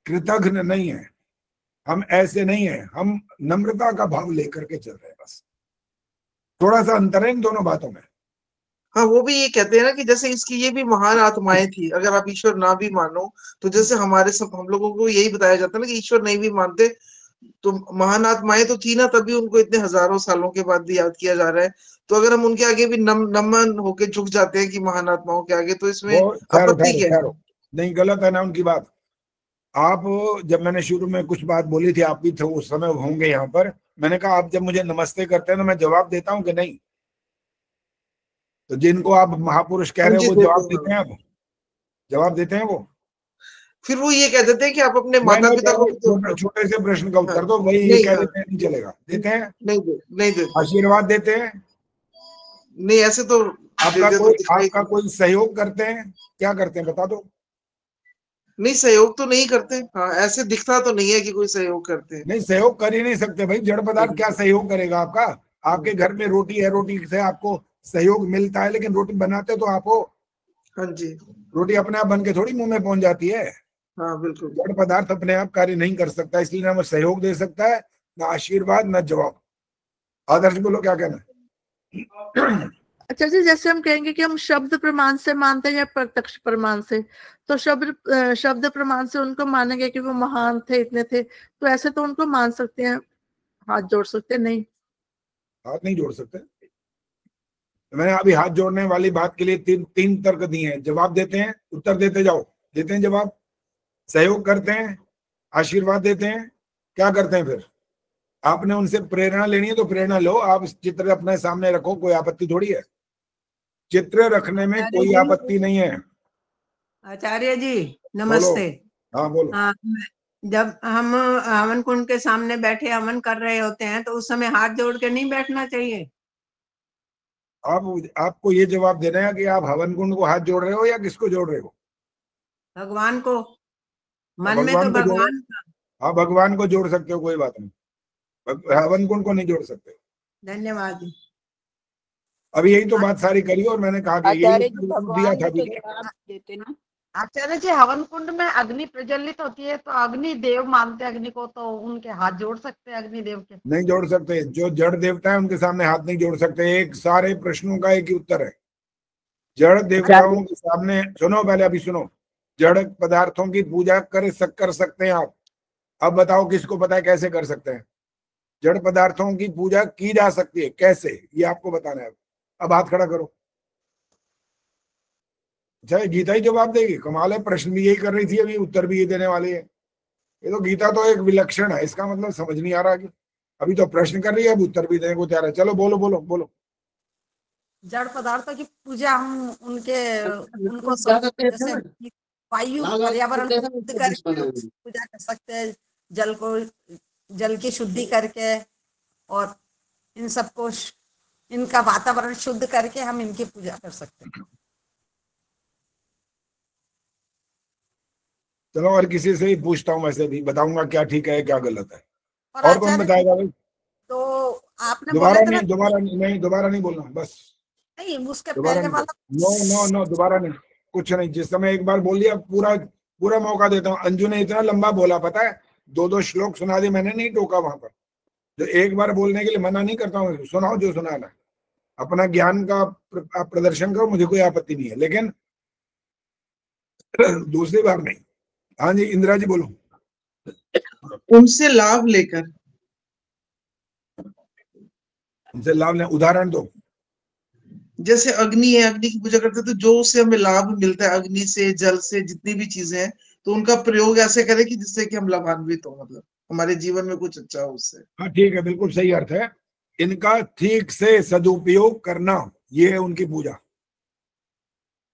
Speaker 1: कृतघ्न नहीं है, हम ऐसे नहीं है, हम नम्रता का भाव लेकर के चल रहे हैं बस। थोड़ा सा अंतर है इन दोनों बातों में।
Speaker 15: हाँ, वो भी ये कहते हैं ना कि जैसे इसकी ये भी महान आत्माएं थी, अगर आप ईश्वर ना भी मानो तो जैसे हमारे सब हम लोगों को यही बताया जाता है ना कि ईश्वर नहीं भी मानते तो महान आत्माएं तो थी ना, तभी उनको इतने हजारों सालों के बाद भी याद किया जा रहा है। तो अगर हम उनके आगे भी नमन होके झुक जाते हैं कि महान आत्माओं के आगे, तो इसमें आपत्ति क्या है?
Speaker 1: नहीं, गलत है ना उनकी बात। आप जब मैंने शुरू में कुछ बात बोली थी, आप भी थे उस समय होंगे यहाँ पर, मैंने कहा आप जब मुझे नमस्ते करते हैं तो मैं जवाब देता हूँ कि नहीं? तो जिनको आप महापुरुष कह रहे हो वो जवाब देते हैं, आप जवाब देते हैं वो?
Speaker 15: फिर वो ये कह देते हैं कि आप अपने माता पिता को
Speaker 1: छोटे से प्रश्न का उत्तर दो, वही ये कह देते हैं नहीं चलेगा। देते हैं?
Speaker 15: नहीं देते।
Speaker 1: आशीर्वाद देते हैं?
Speaker 15: नहीं, ऐसे तो
Speaker 1: आपका कोई सहयोग करते हैं? क्या करते हैं बता दो?
Speaker 15: नहीं, सहयोग तो नहीं करते। हाँ, ऐसे दिखता तो नहीं है कि कोई सहयोग करते हैं।
Speaker 1: नहीं, सहयोग कर ही नहीं सकते भाई, जड़ पदार्थ क्या सहयोग करेगा आपका? आपके घर में रोटी है, रोटी से आपको सहयोग मिलता है, लेकिन रोटी बनाते तो आप हो।
Speaker 15: हाँ जी।
Speaker 1: रोटी अपने आप बन के थोड़ी मुंह में पहुंच जाती है।
Speaker 15: हाँ बिल्कुल।
Speaker 1: जड़ पदार्थ अपने आप कार्य नहीं कर सकता, इसलिए ना वो सहयोग दे सकता है, ना आशीर्वाद, ना जवाब। आदर्श बोलो क्या कहना है?
Speaker 17: अच्छा जी, जैसे हम कहेंगे कि हम शब्द प्रमाण से मानते हैं या प्रत्यक्ष प्रमाण से, तो शब्द प्रमाण से उनको मानेंगे कि वो महान थे, इतने थे, तो ऐसे तो उनको मान सकते हैं, हाथ जोड़ सकते नहीं?
Speaker 1: हाथ नहीं जोड़ सकते। मैंने अभी हाथ जोड़ने वाली बात के लिए तीन तर्क दिए हैं। जवाब देते हैं, उत्तर देते जाओ। देते हैं जवाब, सहयोग करते हैं, आशीर्वाद देते हैं, क्या करते हैं फिर? आपने उनसे प्रेरणा लेनी है तो प्रेरणा लो, आप चित्र अपने सामने रखो, कोई आपत्ति थोड़ी है, चित्र रखने में कोई आपत्ति नहीं है।
Speaker 21: आचार्य जी नमस्ते।
Speaker 1: हाँ बोलो।
Speaker 21: हाँ, जब हम हवन कुंड के सामने बैठे हवन कर रहे होते हैं तो उस समय हाथ जोड़ के नहीं बैठना चाहिए?
Speaker 1: आपको ये जवाब देना है कि आप हवन कुंड को हाथ जोड़ रहे हो या किसको जोड़ रहे हो?
Speaker 21: भगवान को। मन में तो भगवान का।
Speaker 1: हाँ, भगवान को जोड़ सकते हो, कोई बात नहीं, हवन कुंड को नहीं जोड़ सकते।
Speaker 21: धन्यवाद जी।
Speaker 1: अभी यही तो बात सारी करी और मैंने कहा कि
Speaker 3: आचार्य
Speaker 1: यही
Speaker 3: जी
Speaker 1: दिया
Speaker 3: भगवान
Speaker 1: था।
Speaker 3: भी तो जवाब देते ना।
Speaker 18: आचार्य जी, हवन कुंड में अग्नि प्रज्वलित होती है तो अग्नि देव मानते अग्नि को, तो उनके हाथ जोड़ सकते हैं अग्नि देव के?
Speaker 1: नहीं जोड़ सकते, जो जड़ देवता है उनके सामने हाथ नहीं जोड़ सकते। एक सारे प्रश्नों का एक ही उत्तर है। जड़ देवताओं के सामने, सुनो पहले, अभी सुनो, जड़ पदार्थों की पूजा कर सकते हैं आप। अब बताओ किसको पता है कैसे कर सकते हैं? जड़ पदार्थों की पूजा की जा सकती है, कैसे, ये आपको बताना है। अब हाथ खड़ा करो। अच्छा, गीता ही जवाब देगी? कमाल है, प्रश्न भी यही कर रही थी, अभी उत्तर भी ये देने वाली है। ये तो गीता तो एक विलक्षण है, इसका मतलब समझ नहीं आ रहा कि अभी तो प्रश्न कर रही है, अब उत्तर भी देने को तैयार है। चलो बोलो बोलो बोलो।
Speaker 18: जड़ पदार्थों की पूजा हम उनको जैसे वायु पर्यावरण को शुद्ध करके पूजा कर सकते हैं, जल की शुद्धि करके, और इन सबको इनका वातावरण शुद्ध करके हम इनकी पूजा कर सकते हैं।
Speaker 1: चलो और किसी से ही पूछता हूँ, वैसे भी बताऊंगा क्या ठीक है क्या गलत है।
Speaker 18: और
Speaker 1: और कौन बताएगा भाई?
Speaker 18: तो आपने
Speaker 1: दोबारा
Speaker 18: बोले थे ना,
Speaker 1: नहीं, दोबारा नहीं बोलना, बस
Speaker 18: नहीं उसके
Speaker 1: दोबारा
Speaker 18: पहले
Speaker 1: नहीं
Speaker 18: वाला
Speaker 1: बोलना। नो, दोबारा नहीं, कुछ नहीं। जिस समय एक बार बोल दिया, पूरा मौका देता हूँ। अंजू ने इतना लंबा बोला, पता है, 2 श्लोक सुना दिए, मैंने नहीं टोका वहां पर। जो एक बार बोलने के लिए मना नहीं करता हूँ, सुनाओ जो सुनाना, अपना ज्ञान का आप प्रदर्शन करो, मुझे कोई आपत्ति नहीं है, लेकिन दूसरी बार नहीं। हाँ जी, इंदिरा जी बोलो।
Speaker 15: उनसे लाभ लेकर,
Speaker 1: उनसे लाभ ले, उदाहरण दो।
Speaker 15: जैसे अग्नि है, अग्नि की पूजा करते हैं, तो जो उससे हमें लाभ मिलता है, अग्नि से, जल से, जितनी भी चीजें हैं, तो उनका प्रयोग ऐसे करें कि जिससे कि हम लाभान्वित हो, मतलब हमारे जीवन में कुछ अच्छा हो उससे।
Speaker 1: हाँ ठीक है, बिल्कुल सही अर्थ है। इनका ठीक से सदुपयोग करना, ये है उनकी पूजा।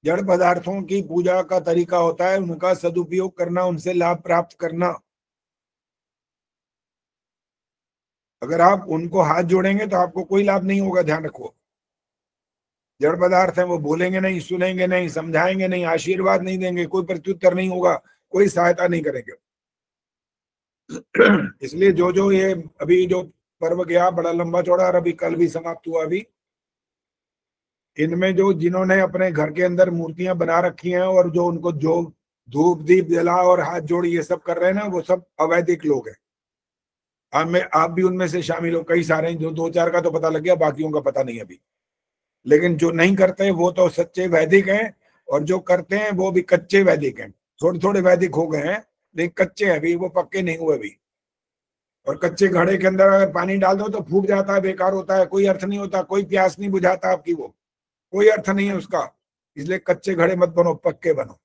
Speaker 1: जड़ पदार्थों की पूजा का तरीका होता है उनका सदुपयोग करना, उनसे लाभ प्राप्त करना। अगर आप उनको हाथ जोड़ेंगे तो आपको कोई लाभ नहीं होगा, ध्यान रखो। जड़ पदार्थ है, वो बोलेंगे नहीं, सुनेंगे नहीं, समझाएंगे नहीं, आशीर्वाद नहीं देंगे, कोई प्रत्युत्तर नहीं होगा, कोई सहायता नहीं करेंगे। इसलिए जो ये अभी जो पर्व गया बड़ा लंबा चौड़ा, और अभी कल भी समाप्त हुआ, अभी इनमें जो जिन्होंने अपने घर के अंदर मूर्तियां बना रखी हैं और जो उनको जो धूप दीप जला और हाथ जोड़ ये सब कर रहे हैं ना, वो सब अवैदिक लोग हैं। आप भी उनमें से शामिल हो, कई सारे हैं। जो 2-4 का तो पता लग गया, बाकियों का पता नहीं अभी। लेकिन जो नहीं करते वो तो सच्चे वैदिक हैं, और जो करते हैं वो भी कच्चे वैदिक हैं। थोड़े वैदिक हो गए हैं, लेकिन कच्चे हैं अभी, वो पक्के नहीं हुए अभी। और कच्चे घड़े के अंदर अगर पानी डाल दो तो फूट जाता है, बेकार होता है, कोई अर्थ नहीं होता, कोई प्यास नहीं बुझाता आपकी, वो कोई अर्थ नहीं है उसका। इसलिए कच्चे घड़े मत बनो, पक्के बनो।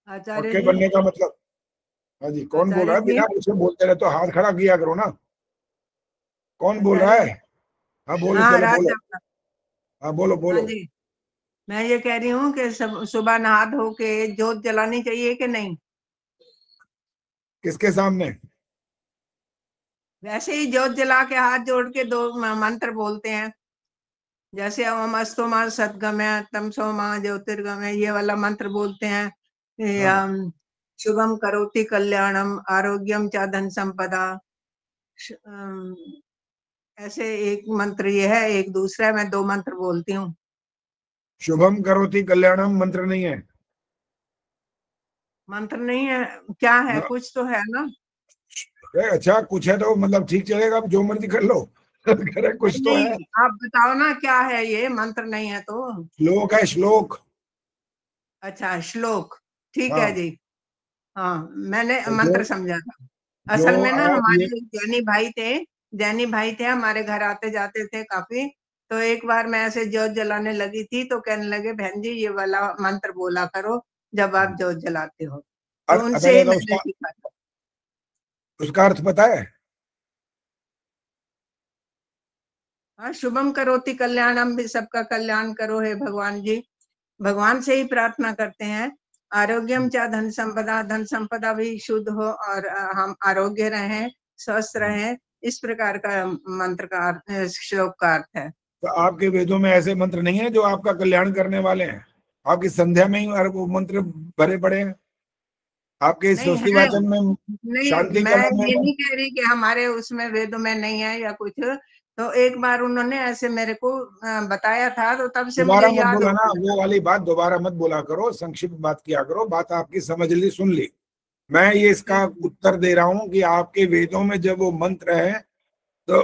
Speaker 21: आचार्य
Speaker 1: पक्के
Speaker 21: जी,
Speaker 1: बनने का मतलब, हाँ जी, कौन बोल रहा है?
Speaker 21: आचार्य जी,
Speaker 1: बिना मुझसे बोलते रहे तो हाथ खड़ा किया करो ना। कौन बोल रहा
Speaker 21: आचार्य
Speaker 1: है?
Speaker 21: जी,
Speaker 1: हाँ बोलो,
Speaker 21: हाँ
Speaker 1: चलो बोलो।
Speaker 21: राज,
Speaker 1: हाँ बोलो
Speaker 21: हाँ
Speaker 1: बोलो।
Speaker 21: जी, मैं ये कह रही हूँ कि सब सुबह नहा धो के जोत जलानी चाहिए कि नहीं?
Speaker 1: किसके सामने?
Speaker 21: वैसे ही जोत जला के हाथ जोड़ के 2 मंत्र बोलते हैं, जैसे ओम अस्तोमा सद्गमय तमसोमा ज्योतिर्गमय, ये वाला मंत्र बोलते हैं।
Speaker 1: हाँ।
Speaker 21: शुभम करोति कल्याणम आरोग्यम च धन संपदा, ऐसे एक मंत्र ये है, एक दूसरा मैं 2 मंत्र बोलती हूँ।
Speaker 1: शुभम करोति कल्याणम मंत्र नहीं है।
Speaker 21: मंत्र नहीं है? क्या है?
Speaker 1: ना,
Speaker 21: कुछ तो है ना?
Speaker 1: अच्छा कुछ है तो मतलब ठीक चलेगा, जो मर्जी कर लो। करे कुछ
Speaker 21: नहीं
Speaker 1: तो है।
Speaker 21: नहीं, आप बताओ ना क्या है ये, मंत्र नहीं है तो।
Speaker 1: श्लोक है, श्लोक।
Speaker 21: अच्छा श्लोक, ठीक है
Speaker 1: हाँ,
Speaker 21: जी। हाँ मैंने
Speaker 1: तो
Speaker 21: मंत्र समझा था।
Speaker 1: जो
Speaker 21: असल में ना
Speaker 1: आप ये
Speaker 21: हमारे जैनी भाई थे, हमारे घर आते जाते थे काफी। तो एक बार मैं ऐसे जोत जलाने लगी थी तो कहने लगे बहन जी ये वाला मंत्र बोला करो जब आप जोत जलाते हो, तो उनसे
Speaker 1: पहले
Speaker 21: ही
Speaker 1: तो
Speaker 21: मैंने सीखा था।
Speaker 1: उसका अर्थ पता है?
Speaker 21: हाँ, शुभम करोति कल्याणम, भी सबका कल्याण करो हे भगवान जी। भगवान से ही प्रार्थना करते हैं। आरोग्यम च धन संपदा, धन संपदा भी शुद्ध हो और हम आरोग्य रहें, स्वस्थ रहें, इस प्रकार का मंत्र का श्लोक का अर्थ है।
Speaker 1: तो आपके वेदों में ऐसे मंत्र नहीं है जो आपका कल्याण करने वाले हैं? आपकी संध्या में ही वो मंत्र भरे पड़े हैं, आपके
Speaker 21: नहीं
Speaker 1: स्वस्ति
Speaker 21: है,
Speaker 1: वाचन में,
Speaker 21: नहीं
Speaker 1: शांति
Speaker 21: मैं
Speaker 1: कमल
Speaker 21: ये
Speaker 1: में।
Speaker 21: नहीं कह रही कि हमारे उसमें वेदों में नहीं है या कुछ। तो एक बार उन्होंने ऐसे मेरे को बताया था, तो तब से मुझे
Speaker 1: दोबारा मत
Speaker 21: याद
Speaker 1: बोला
Speaker 21: हो
Speaker 1: ना,
Speaker 21: गया।
Speaker 1: वो वाली बात दोबारा मत बोला करो, संक्षिप्त बात किया करो। बात आपकी समझ ली, सुन ली। मैं ये इसका उत्तर दे रहा हूं कि आपके वेदों में जब वो मंत्र है तो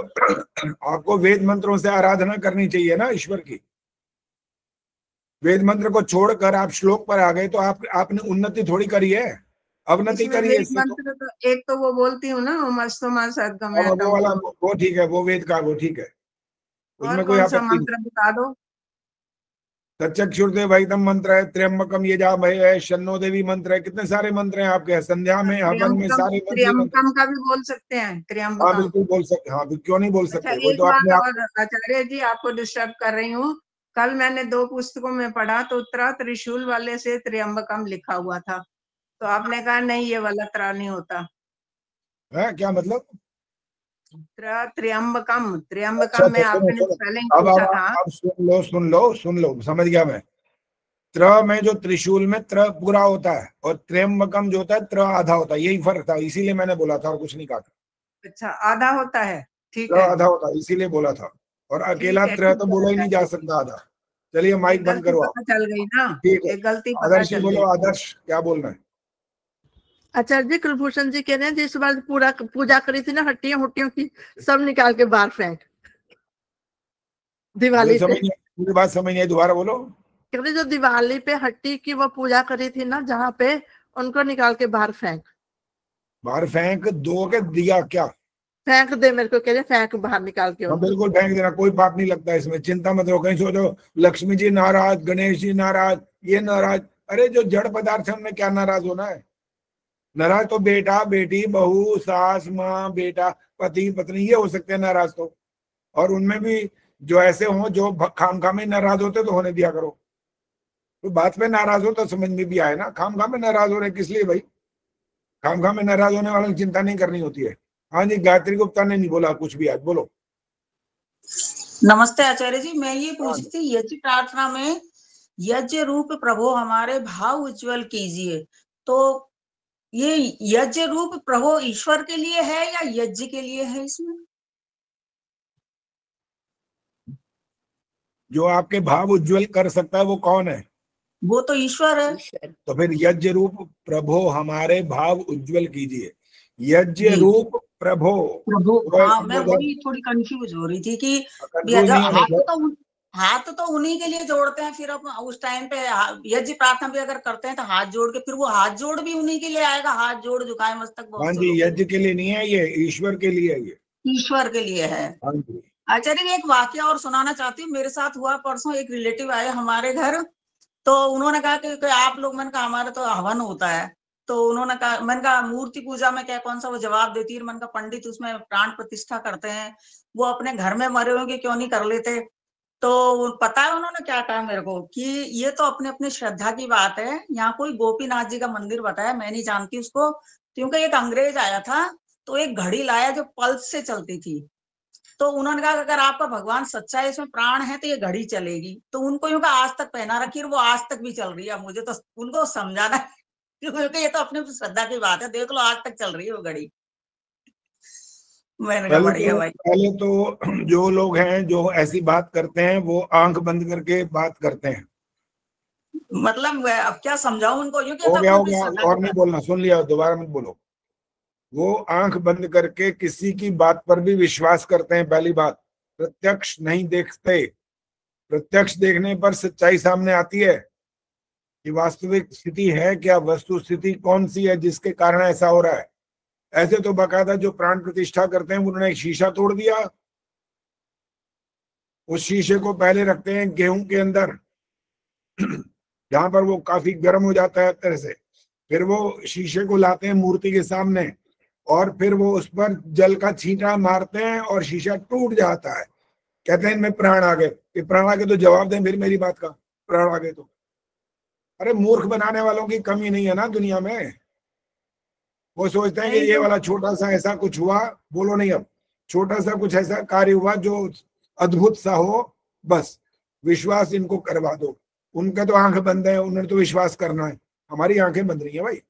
Speaker 1: आपको वेद मंत्रों से आराधना करनी चाहिए ना ईश्वर की। वेद मंत्र को छोड़कर आप श्लोक पर आ गए तो आपने उन्नति थोड़ी करी है, अवनति
Speaker 21: इसमें
Speaker 1: करी है
Speaker 21: वेद
Speaker 1: इससे तो।
Speaker 21: मंत्र तो एक तो वो बोलती हूँ ना, ओम अस्तोमा सद्गमय
Speaker 1: अब वो वाला
Speaker 21: तमसो।
Speaker 1: वो ठीक है, वो वेद का, वो ठीक है,
Speaker 21: और
Speaker 1: उसमें कोई
Speaker 21: कौन सा
Speaker 1: आपत्ति नहीं।
Speaker 21: मंत्र बता दो?
Speaker 1: तच्चक्षुर्देवहितम मंत्र है, त्र्यंबकम यजामहे है, शन्नो देवी मंत्र है, कितने सारे मंत्र हैं आपके, संध्या में, हवन में,
Speaker 21: त्र्यंबकम,
Speaker 1: सारे मंत्र ही मंत्र।
Speaker 21: त्र्यंबकम का भी बोल सकते हैं,
Speaker 1: हाँ
Speaker 21: त्र्यंबकम।
Speaker 1: बिल्कुल बोल सकते, हाँ क्यों नहीं बोल
Speaker 21: अच्छा
Speaker 1: सकते, वो
Speaker 21: एक
Speaker 1: तो
Speaker 21: बात
Speaker 1: अपने आप।
Speaker 21: और आचार्य जी, आपको डिस्टर्ब कर रही हूँ। कल मैंने 2 पुस्तकों में पढ़ा तो त्रा त्रिशूल वाले से त्र्यंबकम लिखा हुआ था, तो आपने कहा नहीं ये वाला त्रा नहीं होता।
Speaker 1: है क्या मतलब?
Speaker 21: त्र्यंबकम,
Speaker 1: अच्छा
Speaker 21: त्र्यंबकम में
Speaker 1: अच्छा, सुनो
Speaker 21: आपने
Speaker 1: सुनो,
Speaker 21: स्पेलिंग
Speaker 1: अब
Speaker 21: पूछा था।
Speaker 1: सुन लो, सुन लो, समझ गया मैं। त्र में जो त्रिशूल में त्र पूरा होता है और त्र्यंबकम जो होता है त्र आधा होता है, यही फर्क था, इसीलिए मैंने बोला था और कुछ नहीं कहा था।
Speaker 21: अच्छा, आधा होता है, ठीक
Speaker 1: त्र
Speaker 21: है।
Speaker 1: आधा होता है इसीलिए बोला था, और अकेला त्र तो बोला ही नहीं जा सकता आधा। चलिए माइक बंद करो आप।
Speaker 21: पता चल गई ना,
Speaker 1: ठीक है,
Speaker 21: एक गलती पता
Speaker 1: आदर्श
Speaker 21: चल
Speaker 1: बोलो।
Speaker 21: गई।
Speaker 1: आदर्श क्या बोलना है?
Speaker 17: आचार्य जी, कुलभूषण जी कह रहे हैं जिस बार पूरा पूजा करी थी ना हट्टियों हुट्टियों की, सब निकाल के बाहर फेंक दिवाली पे।
Speaker 1: पूरी बात समझ नहीं आई, दोबारा बोलो।
Speaker 17: कह रहे जो दिवाली पे हट्टी की वो पूजा करी थी ना, जहाँ पे, उनको निकाल के बाहर फेंक।
Speaker 1: बाहर फेंक दो के दिया क्या?
Speaker 17: फेंक दे, मेरे को कह रहे फेंक बाहर निकाल के।
Speaker 1: हाँ बिल्कुल फेंक देना, कोई पाप नहीं लगता इसमें, चिंता मत करो। कहीं सोचो लक्ष्मी जी नाराज, गणेश जी नाराज, ये नाराज, अरे जो जड़ पदार्थ है उनमें क्या नाराज होना है? नाराज तो बेटा बेटी, बहू, सास, माँ, बेटा, पति पत्नी, ये हो सकते हैं नाराज तो। और उनमें भी जो ऐसे हों जो खामखा में नाराज होते तो होने दिया करो। तो बात पे नाराज हो तो समझ में भी आए ना, खामखा में नाराज हो रहे किस लिए भाई? खामखा में नाराज होने वालों की चिंता नहीं करनी होती है। हाँ जी, गायत्री गुप्ता ने नहीं बोला कुछ भी आज, बोलो।
Speaker 2: नमस्ते आचार्य जी, मैं ये पूछ रही थी, यज्ञ प्रार्थना में यज्ञ रूप प्रभु हमारे भाव उज्जवल कीजिए, तो ये यज्ञ रूप प्रभु ईश्वर के लिए है या यज्ञ के लिए है? इसमें
Speaker 1: जो आपके भाव उज्जवल कर सकता है वो कौन है?
Speaker 2: वो तो ईश्वर है।
Speaker 1: तो फिर यज्ञ रूप प्रभु हमारे भाव उज्जवल कीजिए, यज्ञ रूप प्रभु।
Speaker 2: हाँ, मैं वही थोड़ी कंफ्यूज हो रही थी कि हाथ तो उन्हीं के लिए जोड़ते हैं, फिर अब उस टाइम पे यज्ञ प्रार्थना भी अगर करते हैं तो हाथ जोड़ के, फिर वो हाथ जोड़ भी उन्हीं के लिए आएगा, हाथ जोड़ झुकाए मस्तक।
Speaker 1: हाँ जी, यज्ञ के लिए नहीं है ये, ईश्वर के लिए है ये।
Speaker 2: ईश्वर के लिए है।
Speaker 1: हाँ जी।
Speaker 2: आचार्य, एक वाकया और सुनाना चाहती हूँ, मेरे साथ हुआ परसों। एक रिलेटिव आए हमारे घर, तो उन्होंने कहा कि आप लोग, मैंने कहा हमारा तो हवन होता है। तो उन्होंने कहा, मैंने कहा मूर्ति पूजा में क्या कौन सा वो जवाब देती है, मैंने कहा पंडित उसमें प्राण प्रतिष्ठा करते हैं, वो अपने घर में मरे होंगे क्यों नहीं कर लेते? तो पता है उन्होंने क्या कहा मेरे को कि ये तो अपने अपने श्रद्धा की बात है। यहाँ कोई गोपीनाथ जी का मंदिर बताया, मैं नहीं जानती उसको, क्योंकि एक अंग्रेज आया था तो एक घड़ी लाया जो पल्स से चलती थी। तो उन्होंने कहा अगर आपका भगवान सच्चा है, इसमें प्राण है, तो ये घड़ी चलेगी। तो उनको यूं आज तक पहना रखी, वो आज तक भी चल रही है। मुझे तो उनको समझाना है क्योंकि ये तो अपनी श्रद्धा की बात है, देख लो आज तक चल रही है वो घड़ी। मैंने कहा बढ़िया भाई।
Speaker 1: पहले तो जो लोग हैं जो ऐसी बात करते हैं वो आंख बंद करके बात करते हैं।
Speaker 2: मतलब अब क्या समझाऊं उनको?
Speaker 1: हो गया और नहीं बोलना, सुन लिया, दोबारा मत बोलो। वो आंख बंद करके किसी की बात पर भी विश्वास करते हैं। पहली बात, प्रत्यक्ष नहीं देखते। प्रत्यक्ष देखने पर सच्चाई सामने आती है कि वास्तविक स्थिति है क्या, वस्तु स्थिति कौन सी है जिसके कारण ऐसा हो रहा है। ऐसे तो बाकायदा जो प्राण प्रतिष्ठा करते हैं उन्होंने एक शीशा तोड़ दिया, उस शीशे को पहले रखते हैं गेहूं के अंदर जहां पर वो काफी गर्म हो जाता है तरह से, फिर वो शीशे को लाते हैं मूर्ति के सामने और फिर वो उस पर जल का छींटा मारते हैं और शीशा टूट जाता है। कहते हैं इनमें प्राण आ गए। ये प्राण आ गए तो जवाब दें फिर मेरी बात का, प्राण आ गए तो। अरे मूर्ख बनाने वालों की कमी नहीं है ना दुनिया में। वो सोचते हैं कि ये वाला छोटा सा ऐसा कुछ हुआ, बोलो नहीं, अब छोटा सा कुछ ऐसा कार्य हुआ जो अद्भुत सा हो, बस विश्वास इनको करवा दो। उनका तो आंख बंद है, उन्होंने तो विश्वास करना है। हमारी आंखें बंद नहीं है भाई,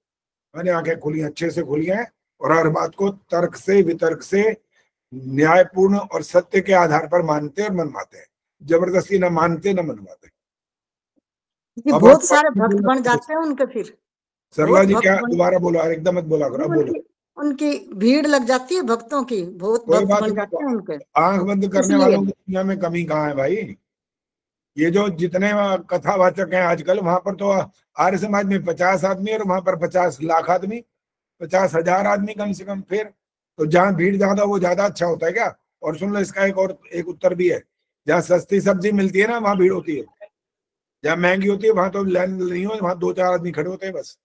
Speaker 1: मैंने आंखें खुली, अच्छे से खुली हैं और हर बात को तर्क से, वितर्क से, न्यायपूर्ण और सत्य के आधार पर मानते और मनवाते हैं। जबरदस्ती न मानते न मनवाते।
Speaker 18: बहुत सारे भक्त बन जाते हैं उनके फिर।
Speaker 1: सरला जी क्या दोबारा बोलो, एकदम मत बोला करो, बोलो।
Speaker 18: उनकी भीड़ लग जाती है भक्तों की, बहुत भक्त बन जाते हैं उनके।
Speaker 1: आंख बंद करने वालों की दुनिया में कमी कहाँ है भाई? ये जो जितने कथावाचक हैं आजकल, वहां पर तो आर्य समाज में 50 आदमी और वहां पर 50 लाख आदमी, 50,000 आदमी कम से कम। फिर तो जहाँ भीड़ ज्यादा वो ज्यादा अच्छा होता है क्या? और सुन लो, इसका एक उत्तर भी है। जहाँ सस्ती सब्जी मिलती है ना वहां भीड़ होती है, जहाँ महंगी होती है वहां तो लाइन नहीं हो, वहां 2-4 आदमी खड़े होते हैं बस।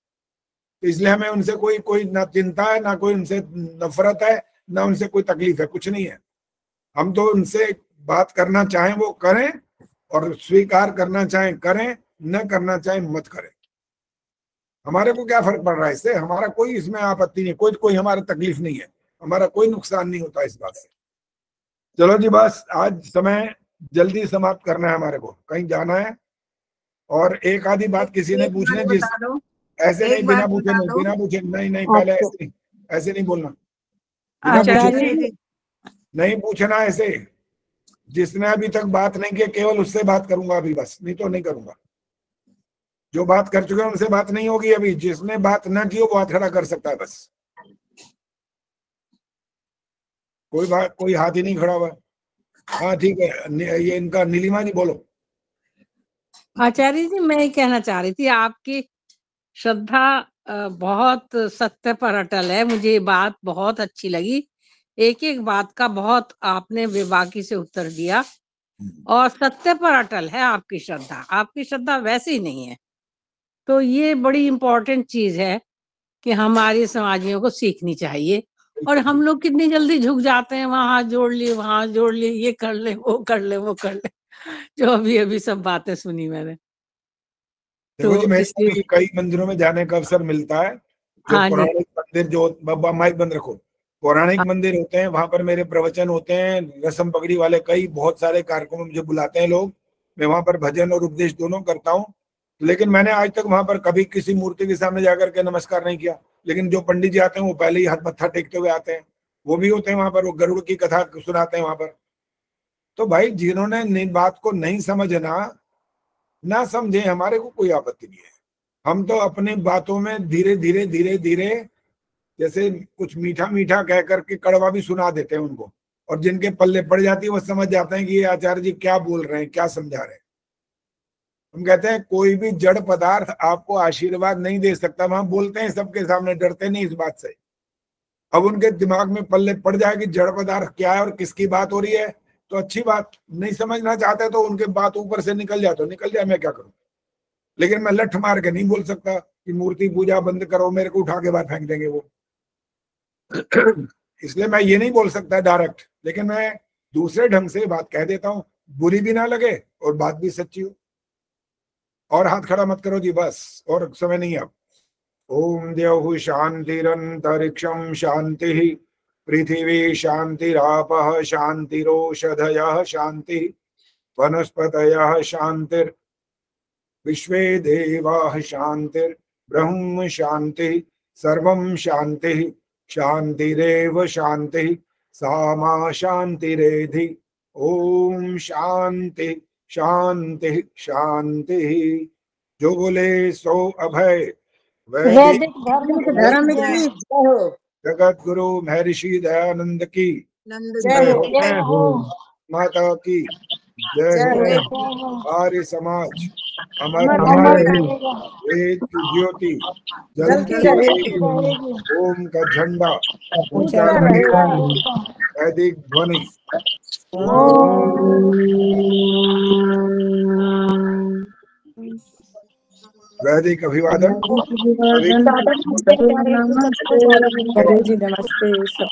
Speaker 1: तो इसलिए हमें उनसे कोई ना चिंता है, ना कोई उनसे नफरत है, ना उनसे कोई तकलीफ है, कुछ नहीं है। हम तो उनसे बात करना चाहें वो करें और स्वीकार करना चाहें करें, न करना चाहें मत करें। हमारे को क्या फर्क पड़ रहा है इससे? हमारा कोई इसमें आपत्ति नहीं, कोई हमारा तकलीफ नहीं है, हमारा कोई नुकसान नहीं होता इस बात से। चलो जी, बस आज समय जल्दी समाप्त करना है, हमारे को कहीं जाना है। और एक आधी बात किसी ने पूछने जिस ऐसे नहीं, बिना पूछे नहीं, बिना पूछे नहीं, पहले ऐसे नहीं बोलना, बिना पूछे नहीं पूछना। ऐसे जिसने अभी तक बात नहीं की केवल उससे बात करूंगा अभी बस, नहीं तो नहीं करूंगा। जो बात कर चुके हैं उनसे बात नहीं होगी अभी। जिसने बात ना की वो हाथ खड़ा कर सकता है बस। कोई हाथ ही नहीं खड़ा हुआ। हाँ ठीक है, ये इनका नीलिमा जी बोलो।
Speaker 8: आचार्य जी, मैं ये कहना चाह रही थी, आपकी श्रद्धा बहुत सत्य पर अटल है। मुझे ये बात बहुत अच्छी लगी। एक एक बात का बहुत आपने बेबाकी से उत्तर दिया और सत्य पर अटल है आपकी श्रद्धा। आपकी श्रद्धा वैसी नहीं है। तो ये बड़ी इम्पोर्टेंट चीज है कि हमारी समाजियों को सीखनी चाहिए। और हम लोग कितनी जल्दी झुक जाते हैं, वहां हाथ जोड़ लिए, वहां जोड़ लिए, ये कर ले, वो कर ले, वो कर ले, जो अभी सब बातें सुनी मैंने।
Speaker 1: देखो जी, मेरे को कई मंदिरों में जाने का अवसर मिलता है। जो पौराणिक मंदिर, जो बाबा माइक बंद रखो, पौराणिक मंदिर होते हैं, वहां पर मेरे प्रवचन होते हैं। रस्म पगड़ी वाले कई बहुत सारे कार्यक्रम मुझे बुलाते हैं लोग। मैं वहां पर भजन और उपदेश दोनों करता हूँ। लेकिन मैंने आज तक वहां पर कभी किसी मूर्ति के सामने जाकर के नमस्कार नहीं किया। लेकिन जो पंडित जी आते हैं वो पहले ही हाथ मत्था टेकते हुए आते हैं। वो भी होते हैं वहां पर, वो गरुड़ की कथा सुनाते हैं वहां पर। तो भाई जिन्होंने बात को नहीं समझना, ना समझे, हमारे को कोई आपत्ति नहीं है। हम तो अपनी बातों में धीरे धीरे धीरे धीरे जैसे कुछ मीठा मीठा कह करके कड़वा भी सुना देते हैं उनको। और जिनके पल्ले पड़ जाती है वो समझ जाते हैं कि ये आचार्य जी क्या बोल रहे हैं, क्या समझा रहे हैं। हम कहते हैं कोई भी जड़ पदार्थ आपको आशीर्वाद नहीं दे सकता। वहां बोलते हैं सबके सामने, डरते नहीं इस बात से। अब उनके दिमाग में पल्ले पड़ जाए कि जड़ पदार्थ क्या है और किसकी बात हो रही है, तो अच्छी बात। नहीं समझना चाहते तो उनके बात ऊपर से निकल जाए तो निकल जाए, मैं क्या करूं। लेकिन मैं लठ मार के नहीं बोल सकता कि मूर्ति पूजा बंद करो, मेरे को उठा के बाहर फेंक देंगे वो। इसलिए मैं ये नहीं बोल सकता डायरेक्ट, लेकिन मैं दूसरे ढंग से बात कह देता हूँ, बुरी भी ना लगे और बात भी सच्ची हो। और हाथ खड़ा मत करो जी बस, और समय नहीं अब। ओम द्यौः शांतिरंतरिक्षं शांति, पृथिवी शांतिरापः शांतिरोषधयः शांति, वनस्पतयः शांतिर, विश्वे देवाः शांतिर, ब्रह्म शांति, सर्वं शांति, शांतिरेव शांति, सा मा शांतिरेधि। ओम शांति शांति शांति। जो बोले सो अभय। वैदिक धर्म की जगत गुरु महर्षि दयानंद की जय हो। माता की जय हो। आर्य समाज अमर रहे। वेद की ज्योति जलती रहेगी। ओम का झंडा ऊंचा रहेगा। वैदिक ध्वनि। वैदिक अभिवादन।
Speaker 11: नमस्ते।